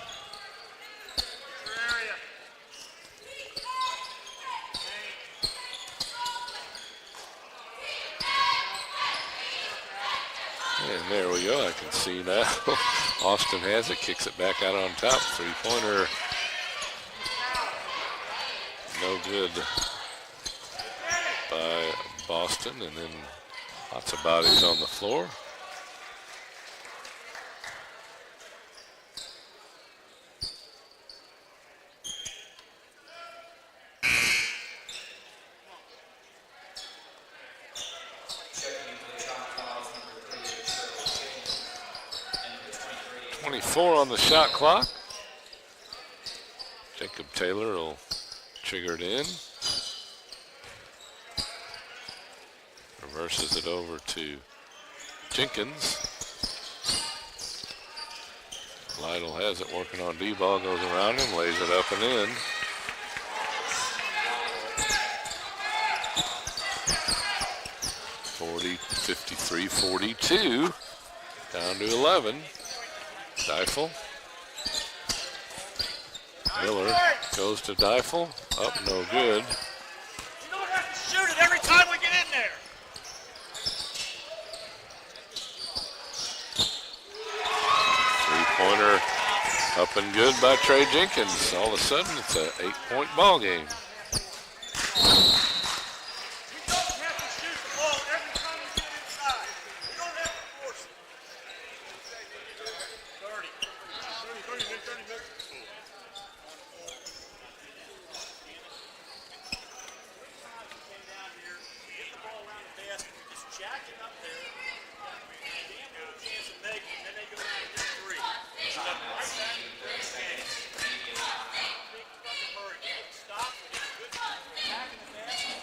And there we go. I can see now. Austin has it, kicks it back out on top. 3-pointer. No good by Boston, and then lots of bodies on the floor. On the shot clock. Jacob Taylor will trigger it in. Reverses it over to Jenkins. Lytle has it working on D-ball, goes around him, lays it up and in. .40, 53, 42. Down to 11. Diefel. Miller goes to Diefel. Up, no good. You don't have to shoot it every time we get in there. Three-pointer up and good by Trey Jenkins. All of a sudden, it's an 8-point ball game. jacking up there. Damn little chance of making, then they go down and get three. So right back to the first game. Big fucking hurry. Stop. Good attacking the basket.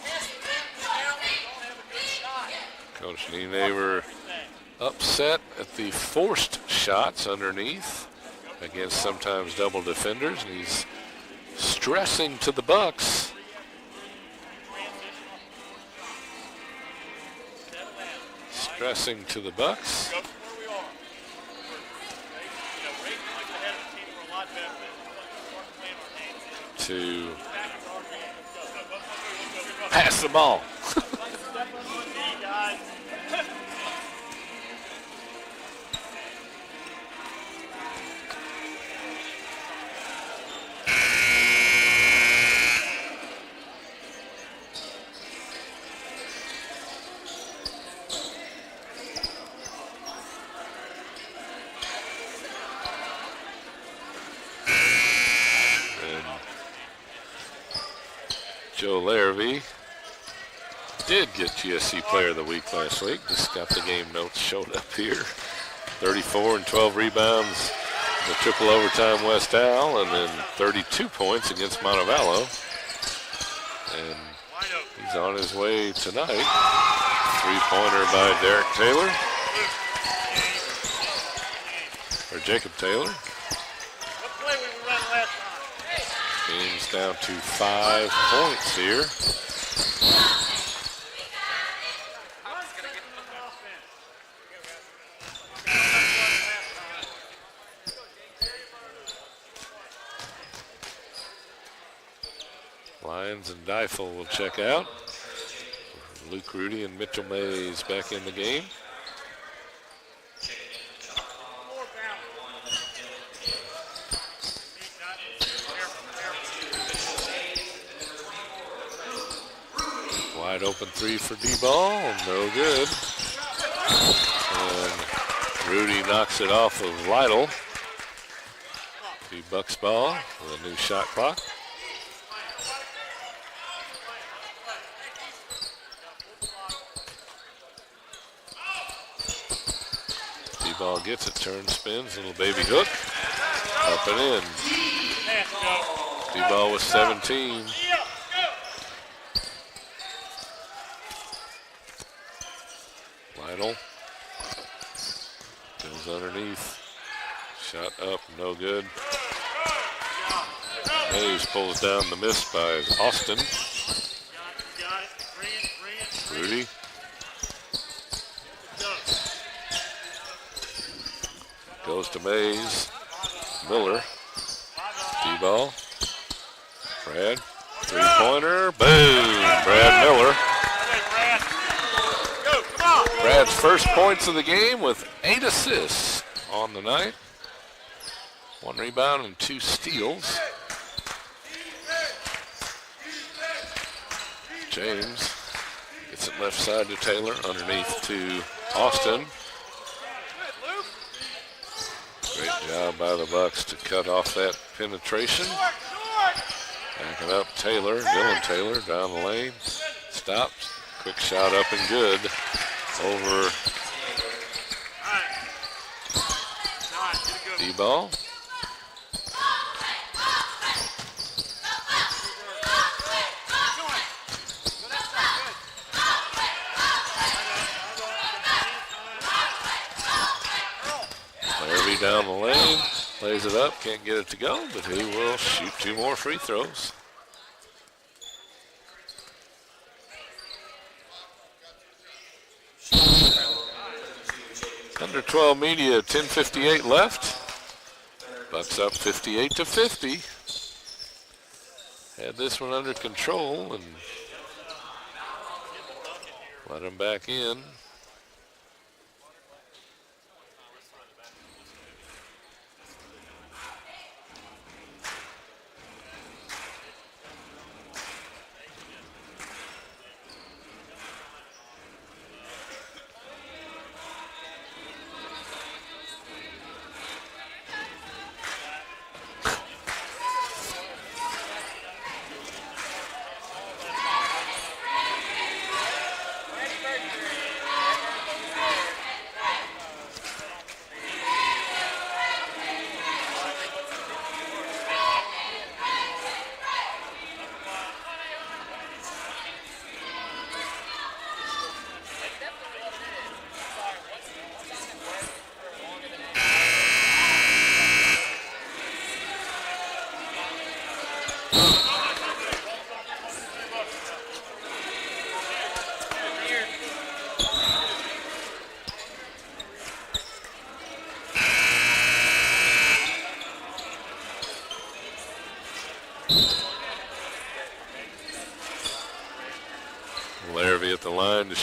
Passing them down. Don't have a good shot. Coach Nienaber upset at the forced shots underneath against sometimes double defenders, and he's stressing to the Bucks. Stressing to the Bucks. To pass the ball. Joe Larrabee did get GSC Player of the Week last week. Just got the game notes showed up here. 34 and 12 rebounds in the triple overtime West Al, and then 32 points against Montevallo. And he's on his way tonight. Three-pointer by Derek Taylor. Or Jacob Taylor. What play we ran last time? Game's down to 5 points here. Lyons and Deifel will check out. Luke Rudy and Mitchell Mays back in the game. Wide open three for D-ball, no good. And Rudy knocks it off of Lytle. The Bucks ball with a new shot clock. D-ball gets it, turns, spins, little baby hook, up and in. D-ball with 17. Lytle goes underneath, shot up, no good. Hayes pulls down the miss by Austin. Rudy. Goes to Mays. Miller. D-ball. Brad. Three-pointer. Boom. Brad Miller. Brad's first points of the game with 8 assists on the night. 1 rebound and 2 steals. James gets it left side to Taylor, underneath to Austin. Great job by the Bucks to cut off that penetration. Backing up Taylor, Dylan Taylor down the lane. Stops, quick shot up and good. Over D-ball. Larrabee down the lane, plays it up, can't get it to go, but he will shoot 2 more free throws. Under 12 media, 10:58 left. Bucks up 58-50. Had this one under control and let him back in.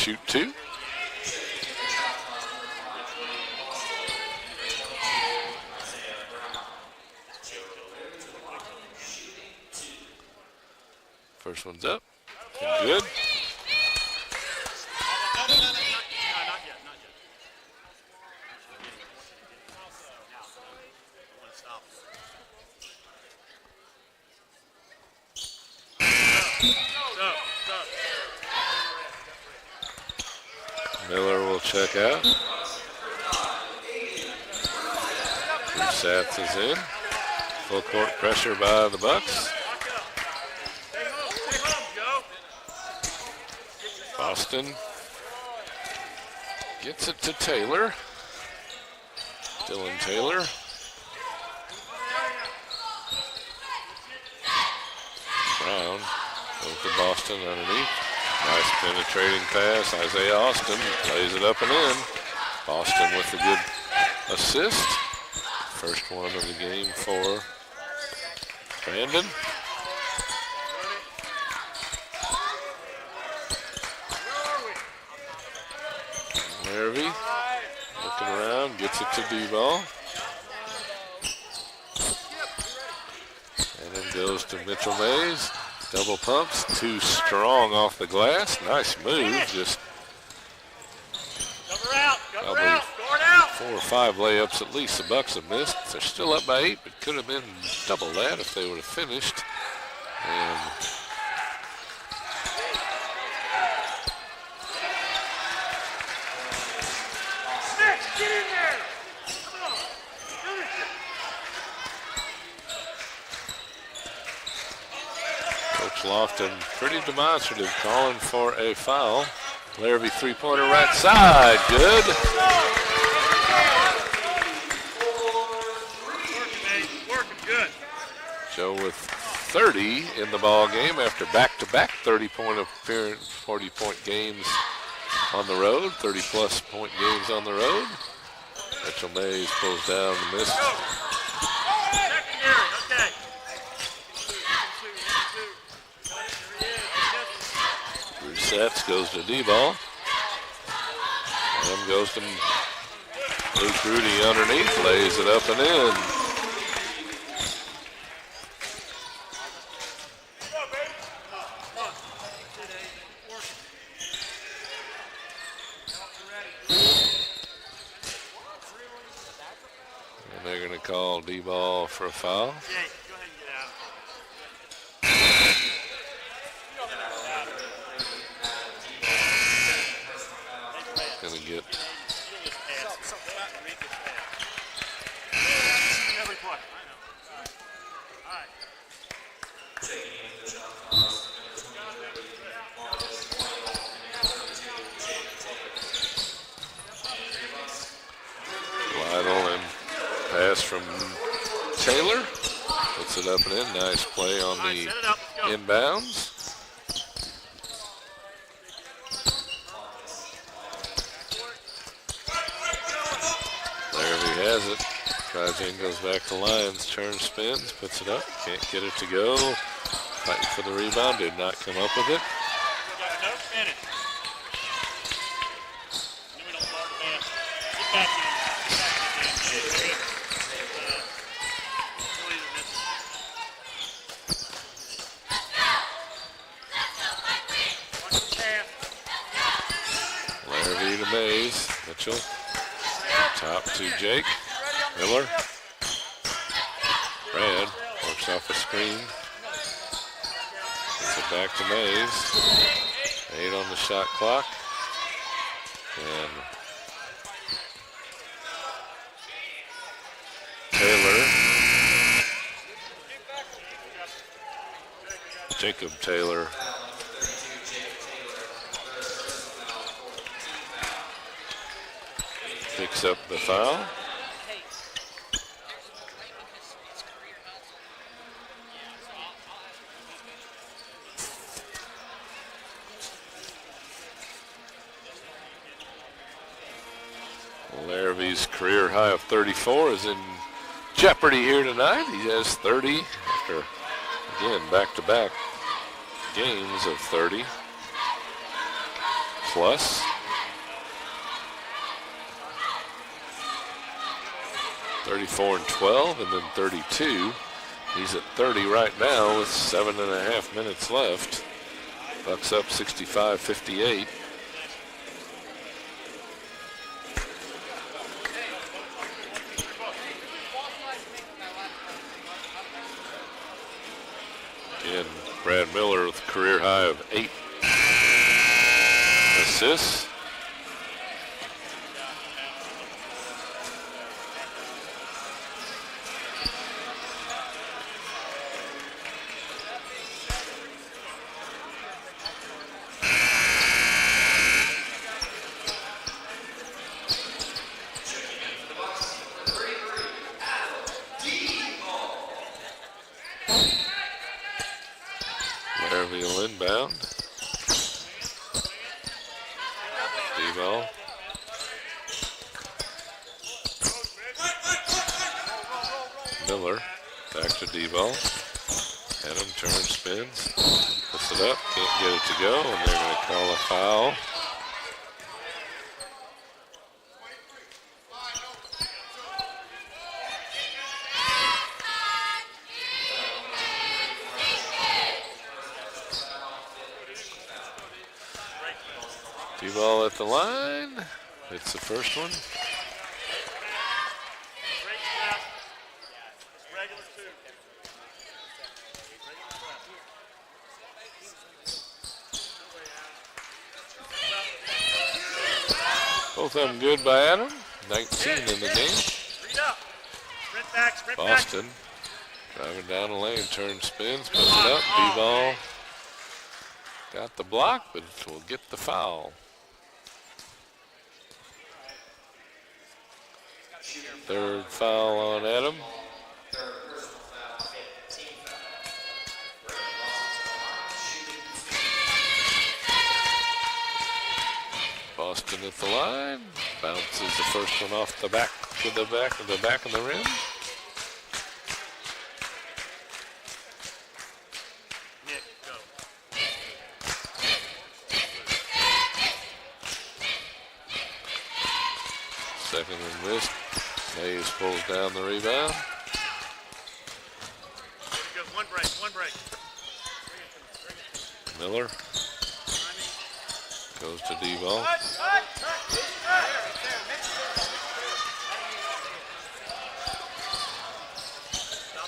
shoot 2. First one's up. And good. No, not yet. Now, I want to stop. Miller will check out. Sats is in. Full court pressure by the Bucks. Stay home, Joe. Boston gets it to Taylor. Dylan Taylor. Brown goes to Boston underneath. Nice penetrating pass. Isaiah Austin lays it up and in. Boston with a good assist. First one of the game for Brandon. Larrabee looking around, gets it to D-ball. And then goes to Mitchell Mays. Double pumps, too strong off the glass. Nice move, just Cover out, probably guard out. 4 or 5 layups at least the Bucks have missed. They're still up by 8, but could have been double that if they would have finished. And Mitch, get in there. Come on. Coach Lofton pretty demonstrative, calling for a foul. Larrabee three-pointer right side, good. Working good. Joe with 30 in the ball game after back-to-back 40-point games on the road, 30-plus point games on the road. Mitchell Mays pulls down the miss. Secondary, okay. Resets, goes to D-ball. And goes to Luke Rudy underneath, lays it up and in. And they're going to call D-ball for a foul. Jake, go ahead and get out. Going to get Every play. I know. All right. Lytle and pass from Taylor. Puts it up and in. Nice play on All right, the set it up. Let's go. inbounds. Larrabee has it. Tries in, goes back to Lyons. Turns, spins, puts it up. Can't get it to go. Fighting for the rebound. Did not come up with it. We got no minute. Then we don't start the man. Get back in. Larrabee to Mays. Mitchell. Top to Jake. Miller. Brad works off a screen. Gets it back to Mays. 8 on the shot clock. And Taylor. Jacob Taylor. Picks up the foul. Larrabee's career high of 34 is in jeopardy here tonight. He has 30 after, again, back-to-back games of 30. plus. (34-12) and then 32. He's at 30 right now with 7.5 minutes left. Bucks up 65-58. Again, Brad Miller with a career high of 8 assists. Larry'll inbound. D-ball. Miller back to D-ball. Adam turns, spins, puts it up, can't get it to go, and they're going to call a foul. D-ball at the line. It's the first one. Both of them good by Adam. 19 in the game. Boston driving down the lane, turns, spins, puts it up. D-ball got the block, but will get the foul. Third foul on Adam. Boston at the line. Bounces the first one off the back to the back of the rim. Second one missed. Hayes pulls down the rebound. One break. Miller goes to D-ball. Stop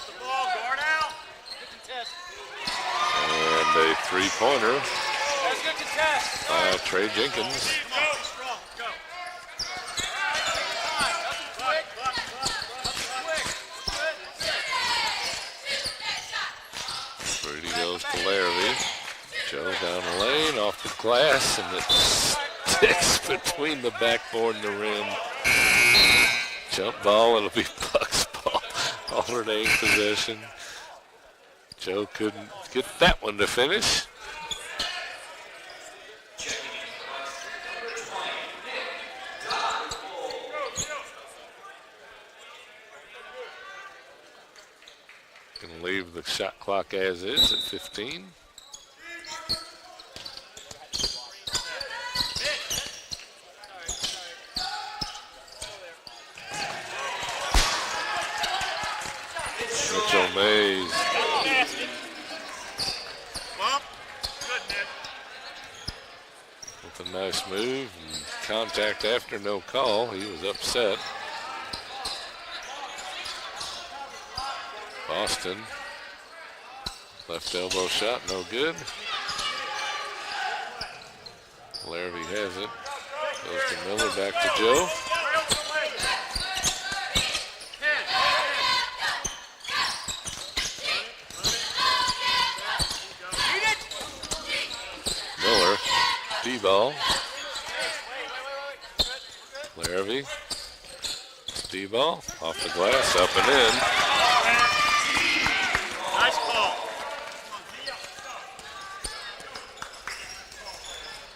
the ball, guard out. And a three-pointer That's good contest. by Trey Jenkins. Go. Brady goes to Larrabee. Joe down the lane, off the glass, and it sticks between the backboard and the rim. Jump ball, it'll be Bucks ball. Alternating possession. Joe couldn't get that one to finish. Gonna leave the shot clock as is at 15. Mitchell Mays with a nice move and contact after, no call. He was upset. Boston, left elbow shot, no good. Larrabee has it. Goes to Miller, back to Joe. Miller, D-ball. Larrabee, D-ball, off the glass, up and in. Nice ball.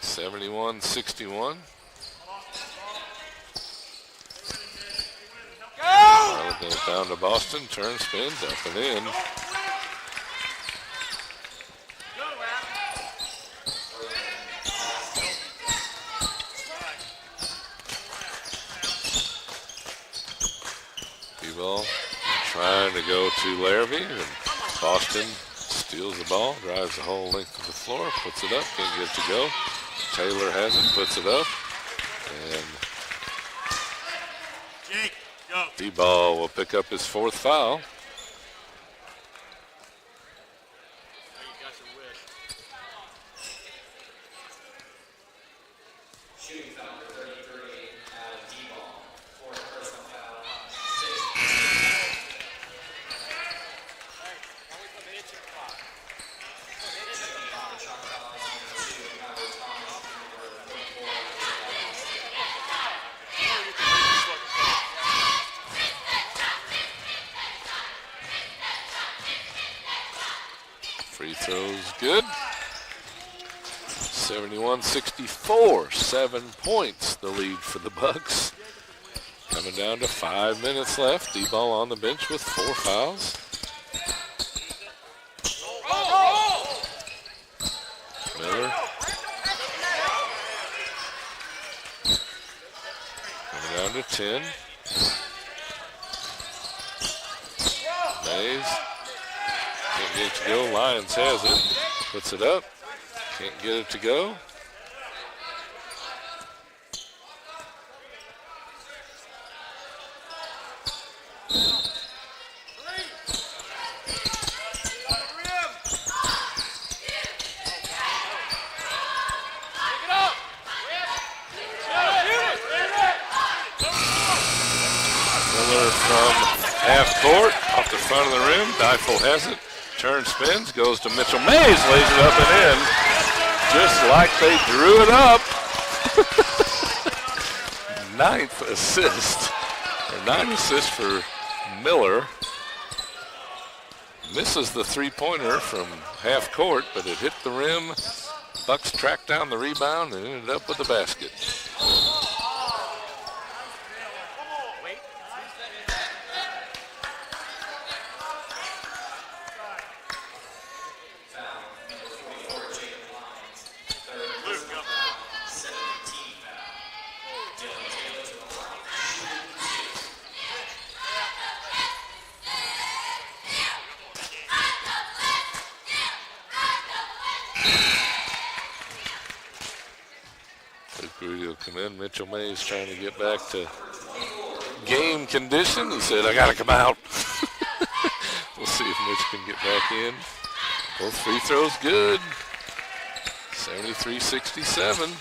71-61. Go! Goes down to Boston, turns, spins, up and in. D-ball trying to go to Larrabee, and Boston steals the ball, drives the whole length of the floor, puts it up, can't get it to go. Taylor has it, puts it up, and Jake, go. D-ball will pick up his fourth foul. Now you got your wish. Shooting foul number 33, D-ball. Fourth personal foul. Hey, always put hits in the clock. The Choctaws, number 2, Howard Thomas, number 44. Free throws good. 71-64, 7 points the lead for the Bucks. Coming down to 5 minutes left. D-ball on the bench with 4 fouls. Miller. Coming down to 10. Mays. Can't get it to go. Lyons has it. Puts it up. Can't get it to go. Miller from half court, off the front of the rim. Difel has it. Turn, spins, goes to Mitchell. Mays lays it up and in, just like they drew it up. 9th assist, or 9 assists for Miller. Misses the three-pointer from half court, but it hit the rim. Bucks tracked down the rebound and ended up with the basket. Will come in. Mitchell Mays trying to get back to game condition. He said, I got to come out. We'll see if Mitch can get back in. Both free throws good. 73-67.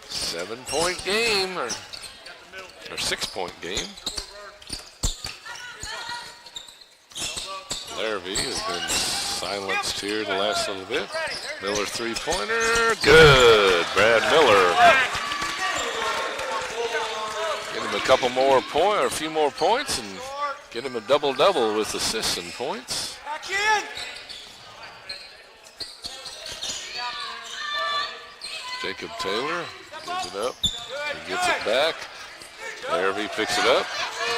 7-point game, or 6-point game. Larrabee has been silenced here the last little bit. Miller three-pointer, good. Brad Miller. Get him a couple more points, or a few more points, and get him a double-double with assists and points. Jacob Taylor gives it up. He gets it back. Larrabee picks it up.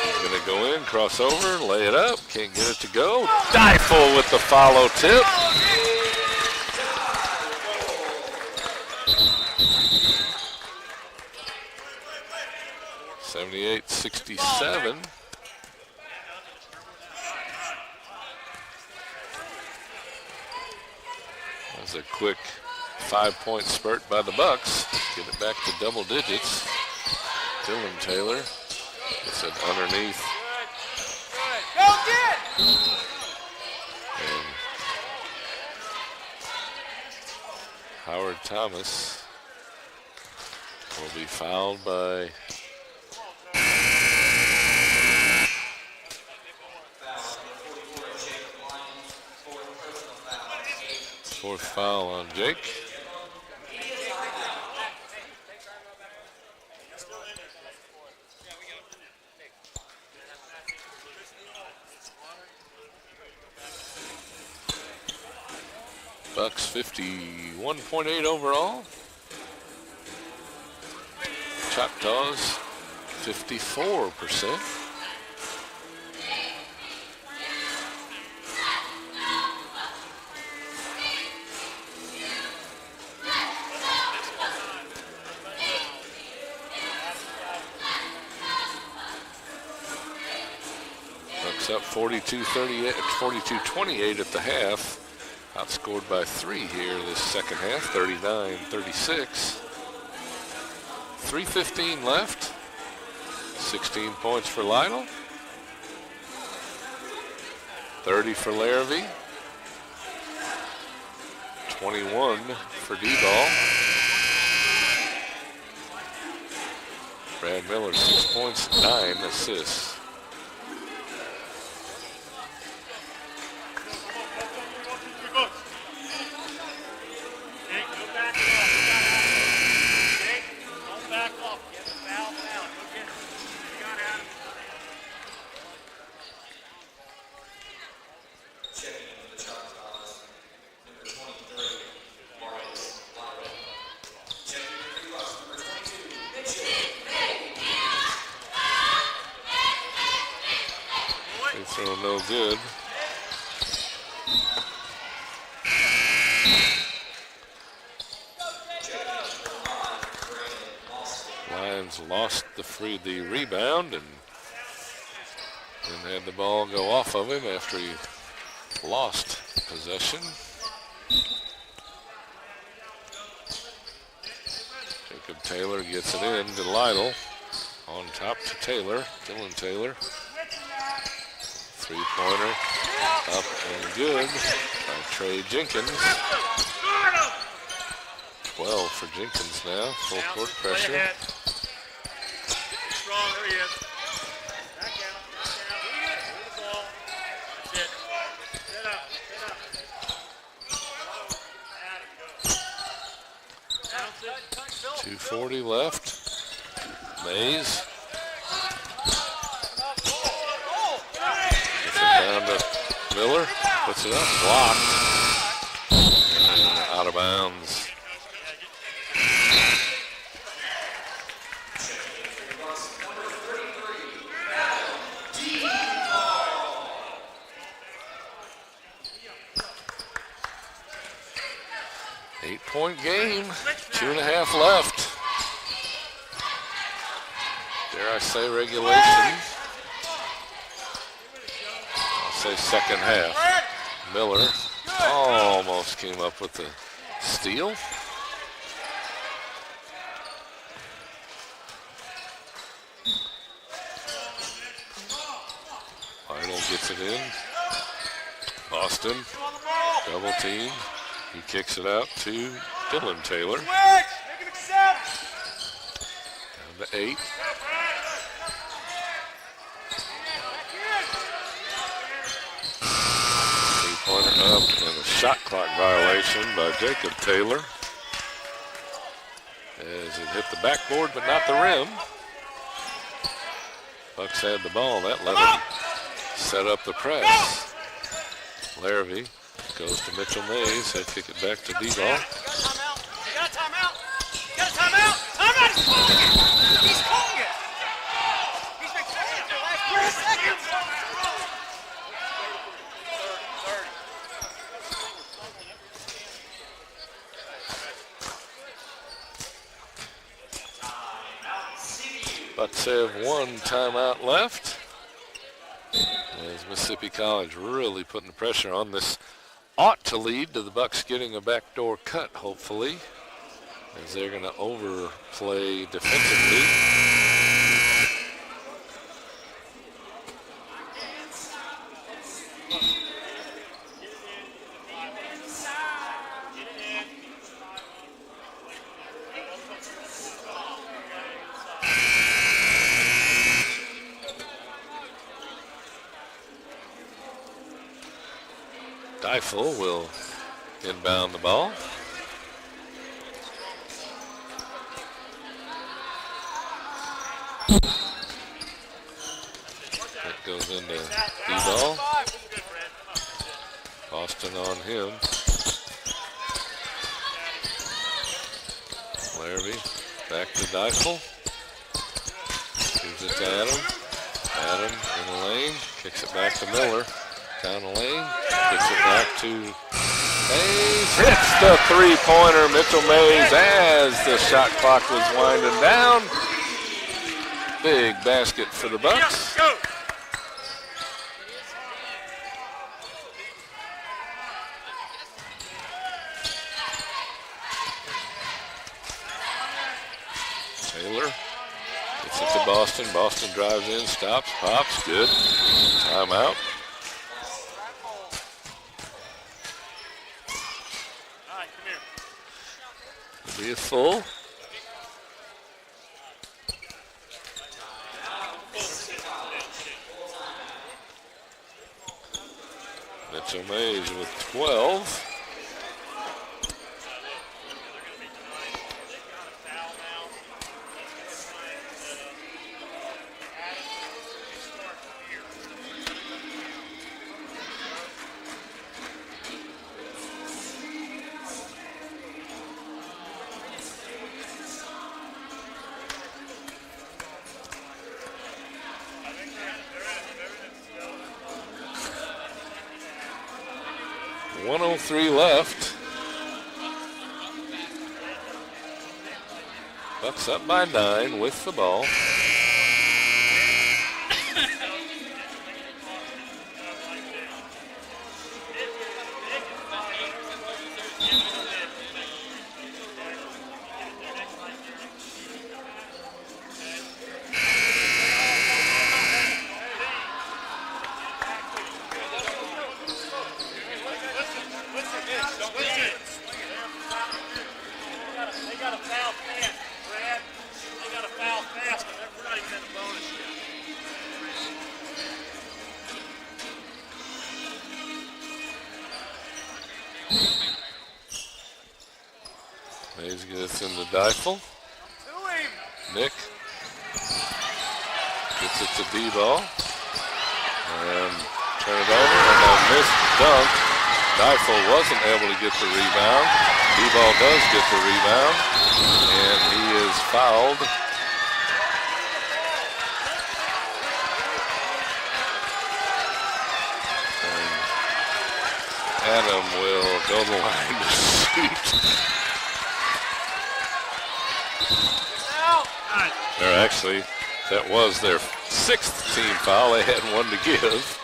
He's going to go in, cross over, lay it up. Can't get it to go. Difel with the follow tip. $78-67. That was a quick 5-point spurt by the Bucks. Get it back to double digits. Dylan Taylor gets it underneath. Go get! And Howard Thomas will be fouled by fourth foul on Jake. Bucks 51.8 overall. Choctaws 54%. Bucks up 42-38, 42-28 at the half. Outscored by 3 here this second half, 39-36. 3:15 left. 16 points for Lytle. 30 for Larrabee. 21 for D-Ball. Brad Miller, 6 points, 9 assists. No good. Lions lost the rebound and then had the ball go off of him after he lost possession. Jacob Taylor gets it in to Lytle. On top to Taylor, Dylan Taylor. Three-pointer up and good by Trey Jenkins. 12 for Jenkins now, full court pressure. Strong, there he is. Back out, hold the ball. That's it. Set up. 2:40 left. Mays. Down to Miller, puts it up, blocked, and out of bounds. Eight-point game, 2.5 left. Dare I say regulation? Say second half. Miller almost came up with the steal. Lytle gets it in. Boston, double team. He kicks it out to Dylan Taylor. Down to 8. Pointer up and a shot clock violation by Jacob Taylor as it hit the backboard but not the rim. Bucks had the ball. That let him set up the press. Larrabee goes to Mitchell Mays. He'll kick it back to D-Ball. You got a timeout. He's calling it. He's been checking it for the last 3 seconds. Bucks have 1 timeout left. As Mississippi College really putting the pressure on. This ought to lead to the Bucks getting a backdoor cut, hopefully, as they're going to overplay defensively. Deifel will inbound the ball. That goes into D-Ball. Boston on him. Larrabee back to Deifel. Gives it to Adam. Adam in the lane. Kicks it back to Miller. Down the lane, gets it back to Mays, hits the three-pointer. Mitchell Mays as the shot clock was winding down. Big basket for the Bucks. Taylor gets it to Boston. Boston drives in, stops, pops, good. Timeout. All right, come here. It'll be a full. Mitchell Mays with 12. .103 left. Bucks up by 9 with the ball. They got a foul fast, Brad. They got a foul fast, and we're not even in the bonus yet. Mays gets into Deifel. Nick gets it to D-ball. And turn it over, and a missed dunk. Deifel wasn't able to get the rebound. D-ball does get the rebound, and he is fouled. And Adam will go to the line to shoot. Or actually, that was their 6th team foul. They had one to give.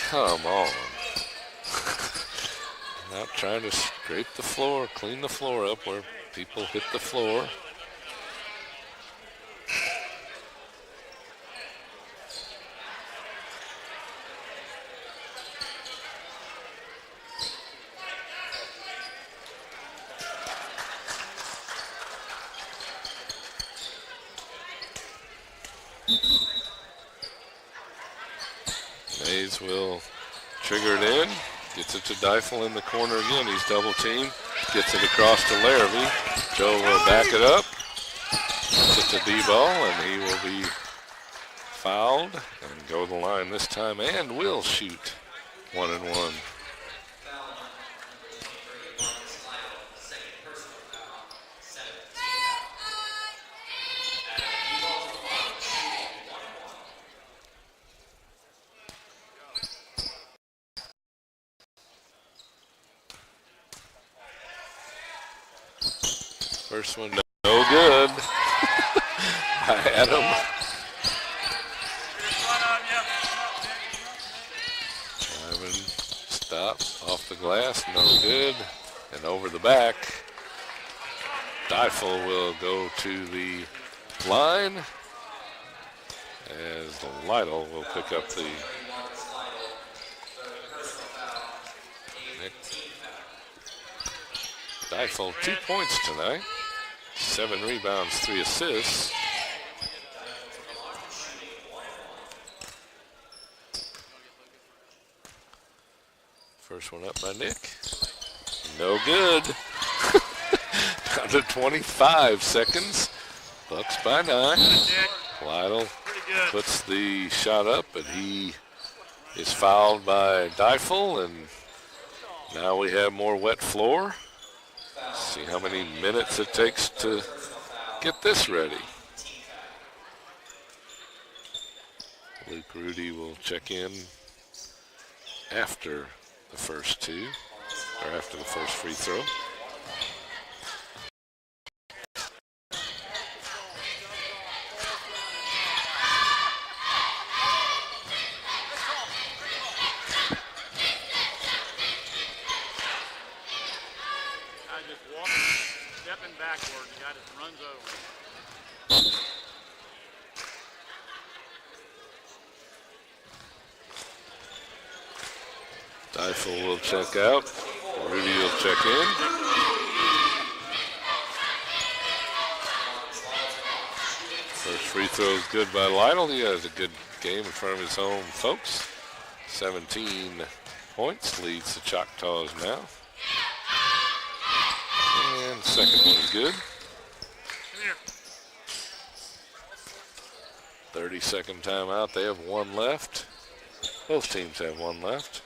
Come on. Not trying to scrape the floor, clean the floor up where people hit the floor. Mays will trigger it in. Gets it to Deifel in the corner again. He's double teamed. Gets it across to Larrabee. Joe will back it up. Gets it to D-ball, and he will be fouled and go to the line this time and will shoot 1 and 1. First one, no good. Adam. Ivan, stop, off the glass, no good. And over the back, Deifel will go to the line as Lytle will pick up the Deifel 2 points tonight. 7 rebounds, 3 assists. First one up by Nick. No good. Down to 25 seconds. Bucks by 9. Lytle puts the shot up, but he is fouled by Deifel, and now we have more wet floor. See how many minutes it takes to get this ready. Luke Rudy will check in after the first two. or after the first free throw. I just walking, stepping backward, and the guy just runs over. Deifel will check out. Rudy will check in. First free throw is good by Lytle. He has a good game in front of his home folks. 17 points, leads the Choctaws now. And the second one is good. Come here. 30-second timeout. They have one left. Both teams have one left.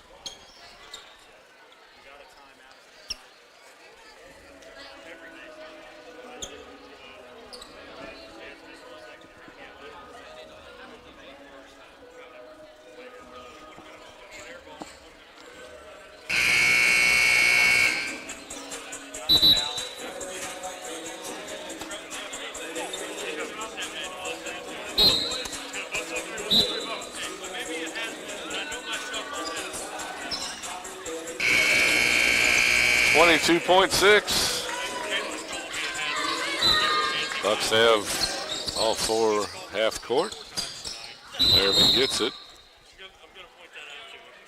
.6. Bucks have all four half court. Merriman gets it.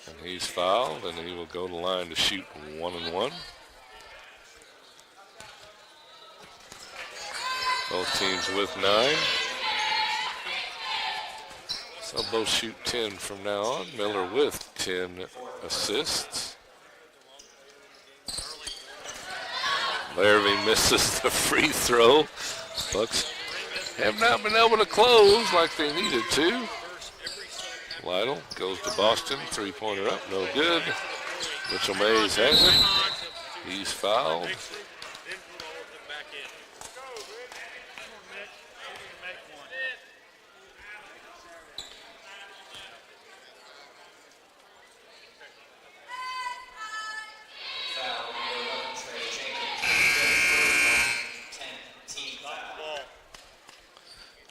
And he's fouled, and he will go to the line to shoot 1-1. Both teams with 9. So both shoot 10 from now on. Miller with 10 assists. Larrabee misses the free throw. Bucks have not been able to close like they needed to. Lytle goes to Boston. Three-pointer up, no good. Mitchell Mays has it. He's fouled.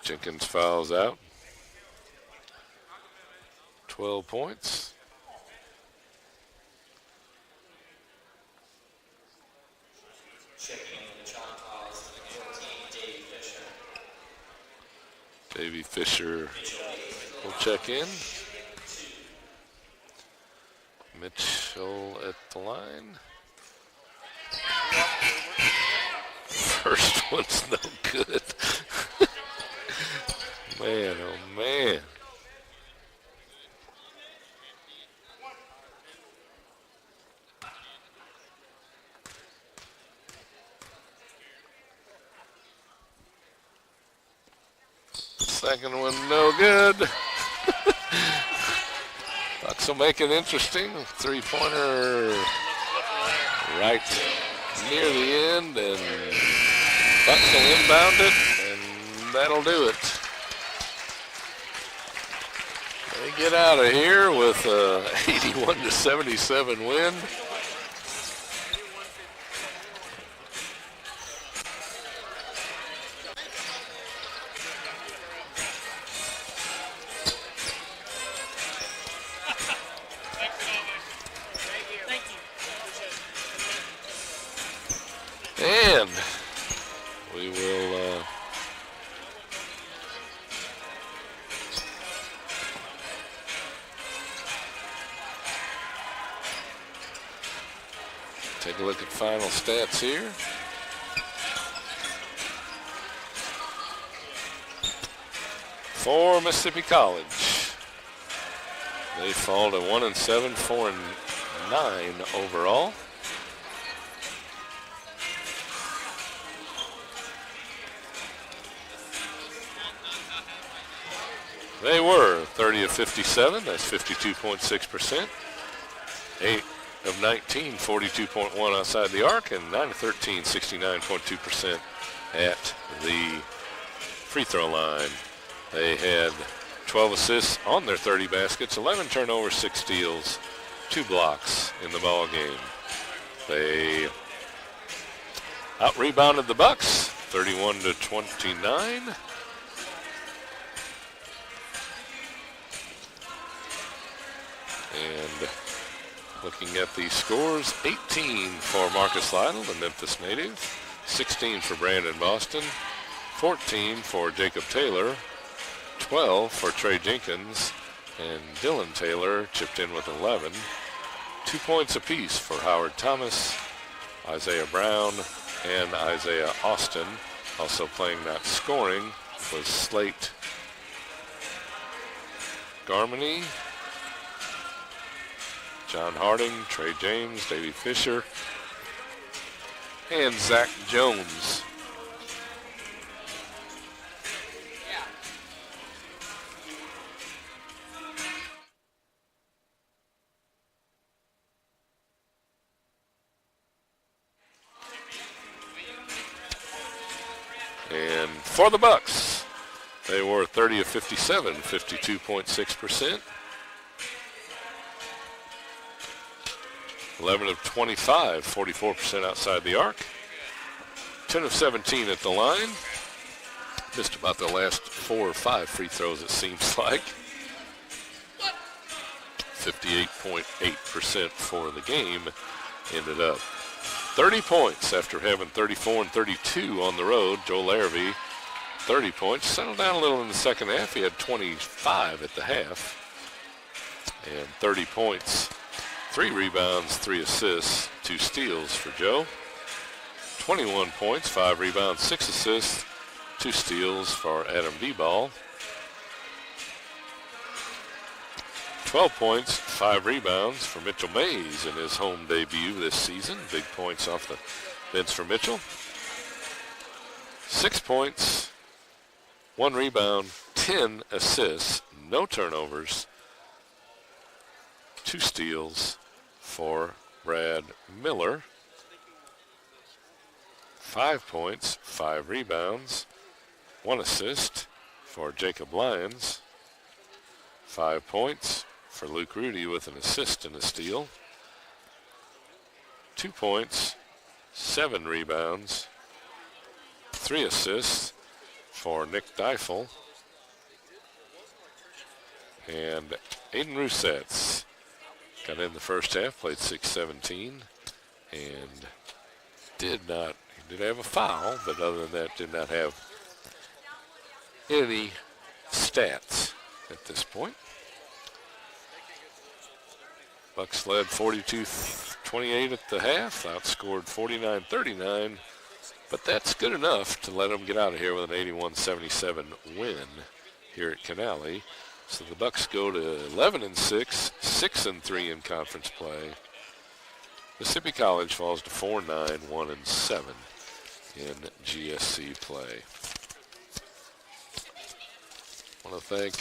Jenkins fouls out. 12 points. Checking in the Choctaws, 14, Davey Fisher. Davey Fisher will check in. Mitchell at the line. First one's no good. Man, oh man. Second one, no good. Bucks will make it interesting. Three-pointer right near the end, and Bucks will inbound it, and that'll do it. They get out of here with a 81-77 win. And we will take a look at final stats here. For Mississippi College, they fall to 1-7, 4-9 overall. They were 30 of 57, that's 52.6%. 8 of 19, 42.1 outside the arc, and 9 of 13, 69.2% at the free throw line. They had 12 assists on their 30 baskets, 11 turnovers, 6 steals, 2 blocks in the ball game. They out-rebounded the Bucks 31-29. And looking at the scores, 18 for Marcus Lytle, the Memphis native, 16 for Brandon Boston, 14 for Jacob Taylor, 12 for Trey Jenkins, and Dylan Taylor chipped in with 11. 2 points apiece for Howard Thomas, Isaiah Brown, and Isaiah Austin. Also playing, not scoring, was Slate Garmany, John Harding, Trey James, Davey Fisher, and Zach Jones. And for the Bucks, they were 30 of 57, 52.6%. 11 of 25, 44% outside the arc. 10 of 17 at the line. Missed about the last 4 or 5 free throws, it seems like. 58.8% for the game. Ended up 30 points after having 34 and 32 on the road. Joel Larrabee, 30 points. Settled down a little in the second half. He had 25 at the half. And 30 points. 3 rebounds, 3 assists, 2 steals for Joe. 21 points, 5 rebounds, 6 assists, 2 steals for Adam D-Ball. 12 points, 5 rebounds for Mitchell Mays in his home debut this season. Big points off the bench for Mitchell. 6 points, 1 rebound, 10 assists, no turnovers, 2 steals for Brad Miller. 5 points, 5 rebounds, 1 assist for Jacob Lyons. 5 points for Luke Rudy with an assist and a steal. 2 points, 7 rebounds, 3 assists for Nick Deifel. And Aiden Roussetts got in the first half, played 6-17, and did have a foul, but other than that, did not have any stats at this point. Bucks led 42-28 at the half, outscored 49-39, but that's good enough to let them get out of here with an 81-77 win here at Canale. So the Bucks go to 11-6, 6-3 in conference play. Mississippi College falls to 4-9, 1-7 in GSC play. I want to thank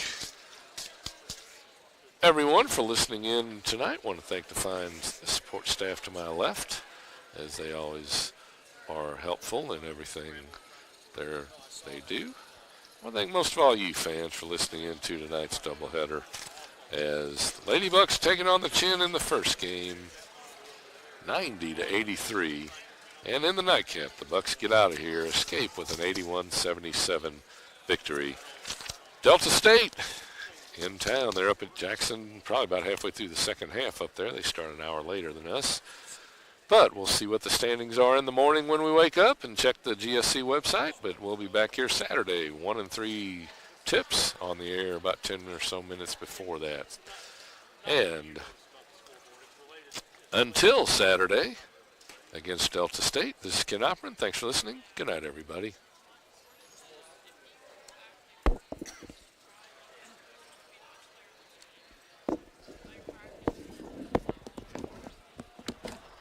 everyone for listening in tonight. I want to thank the fine support staff to my left, as they always are helpful in everything they do. I want to thank most of all you fans for listening in to tonight's doubleheader, as the Lady Bucks taking on the Chin in the first game, 90-83. And in the nightcap, the Bucks get out of here, escape with an 81-77 victory. Delta State in town. They're up at Jackson, probably about halfway through the second half up there. They start an hour later than us. But we'll see what the standings are in the morning when we wake up and check the GSC website. But we'll be back here Saturday, 1 and 3 tips on the air about 10 or so minutes before that. And until Saturday against Delta State, this is Ken Opperan. Thanks for listening. Good night, everybody.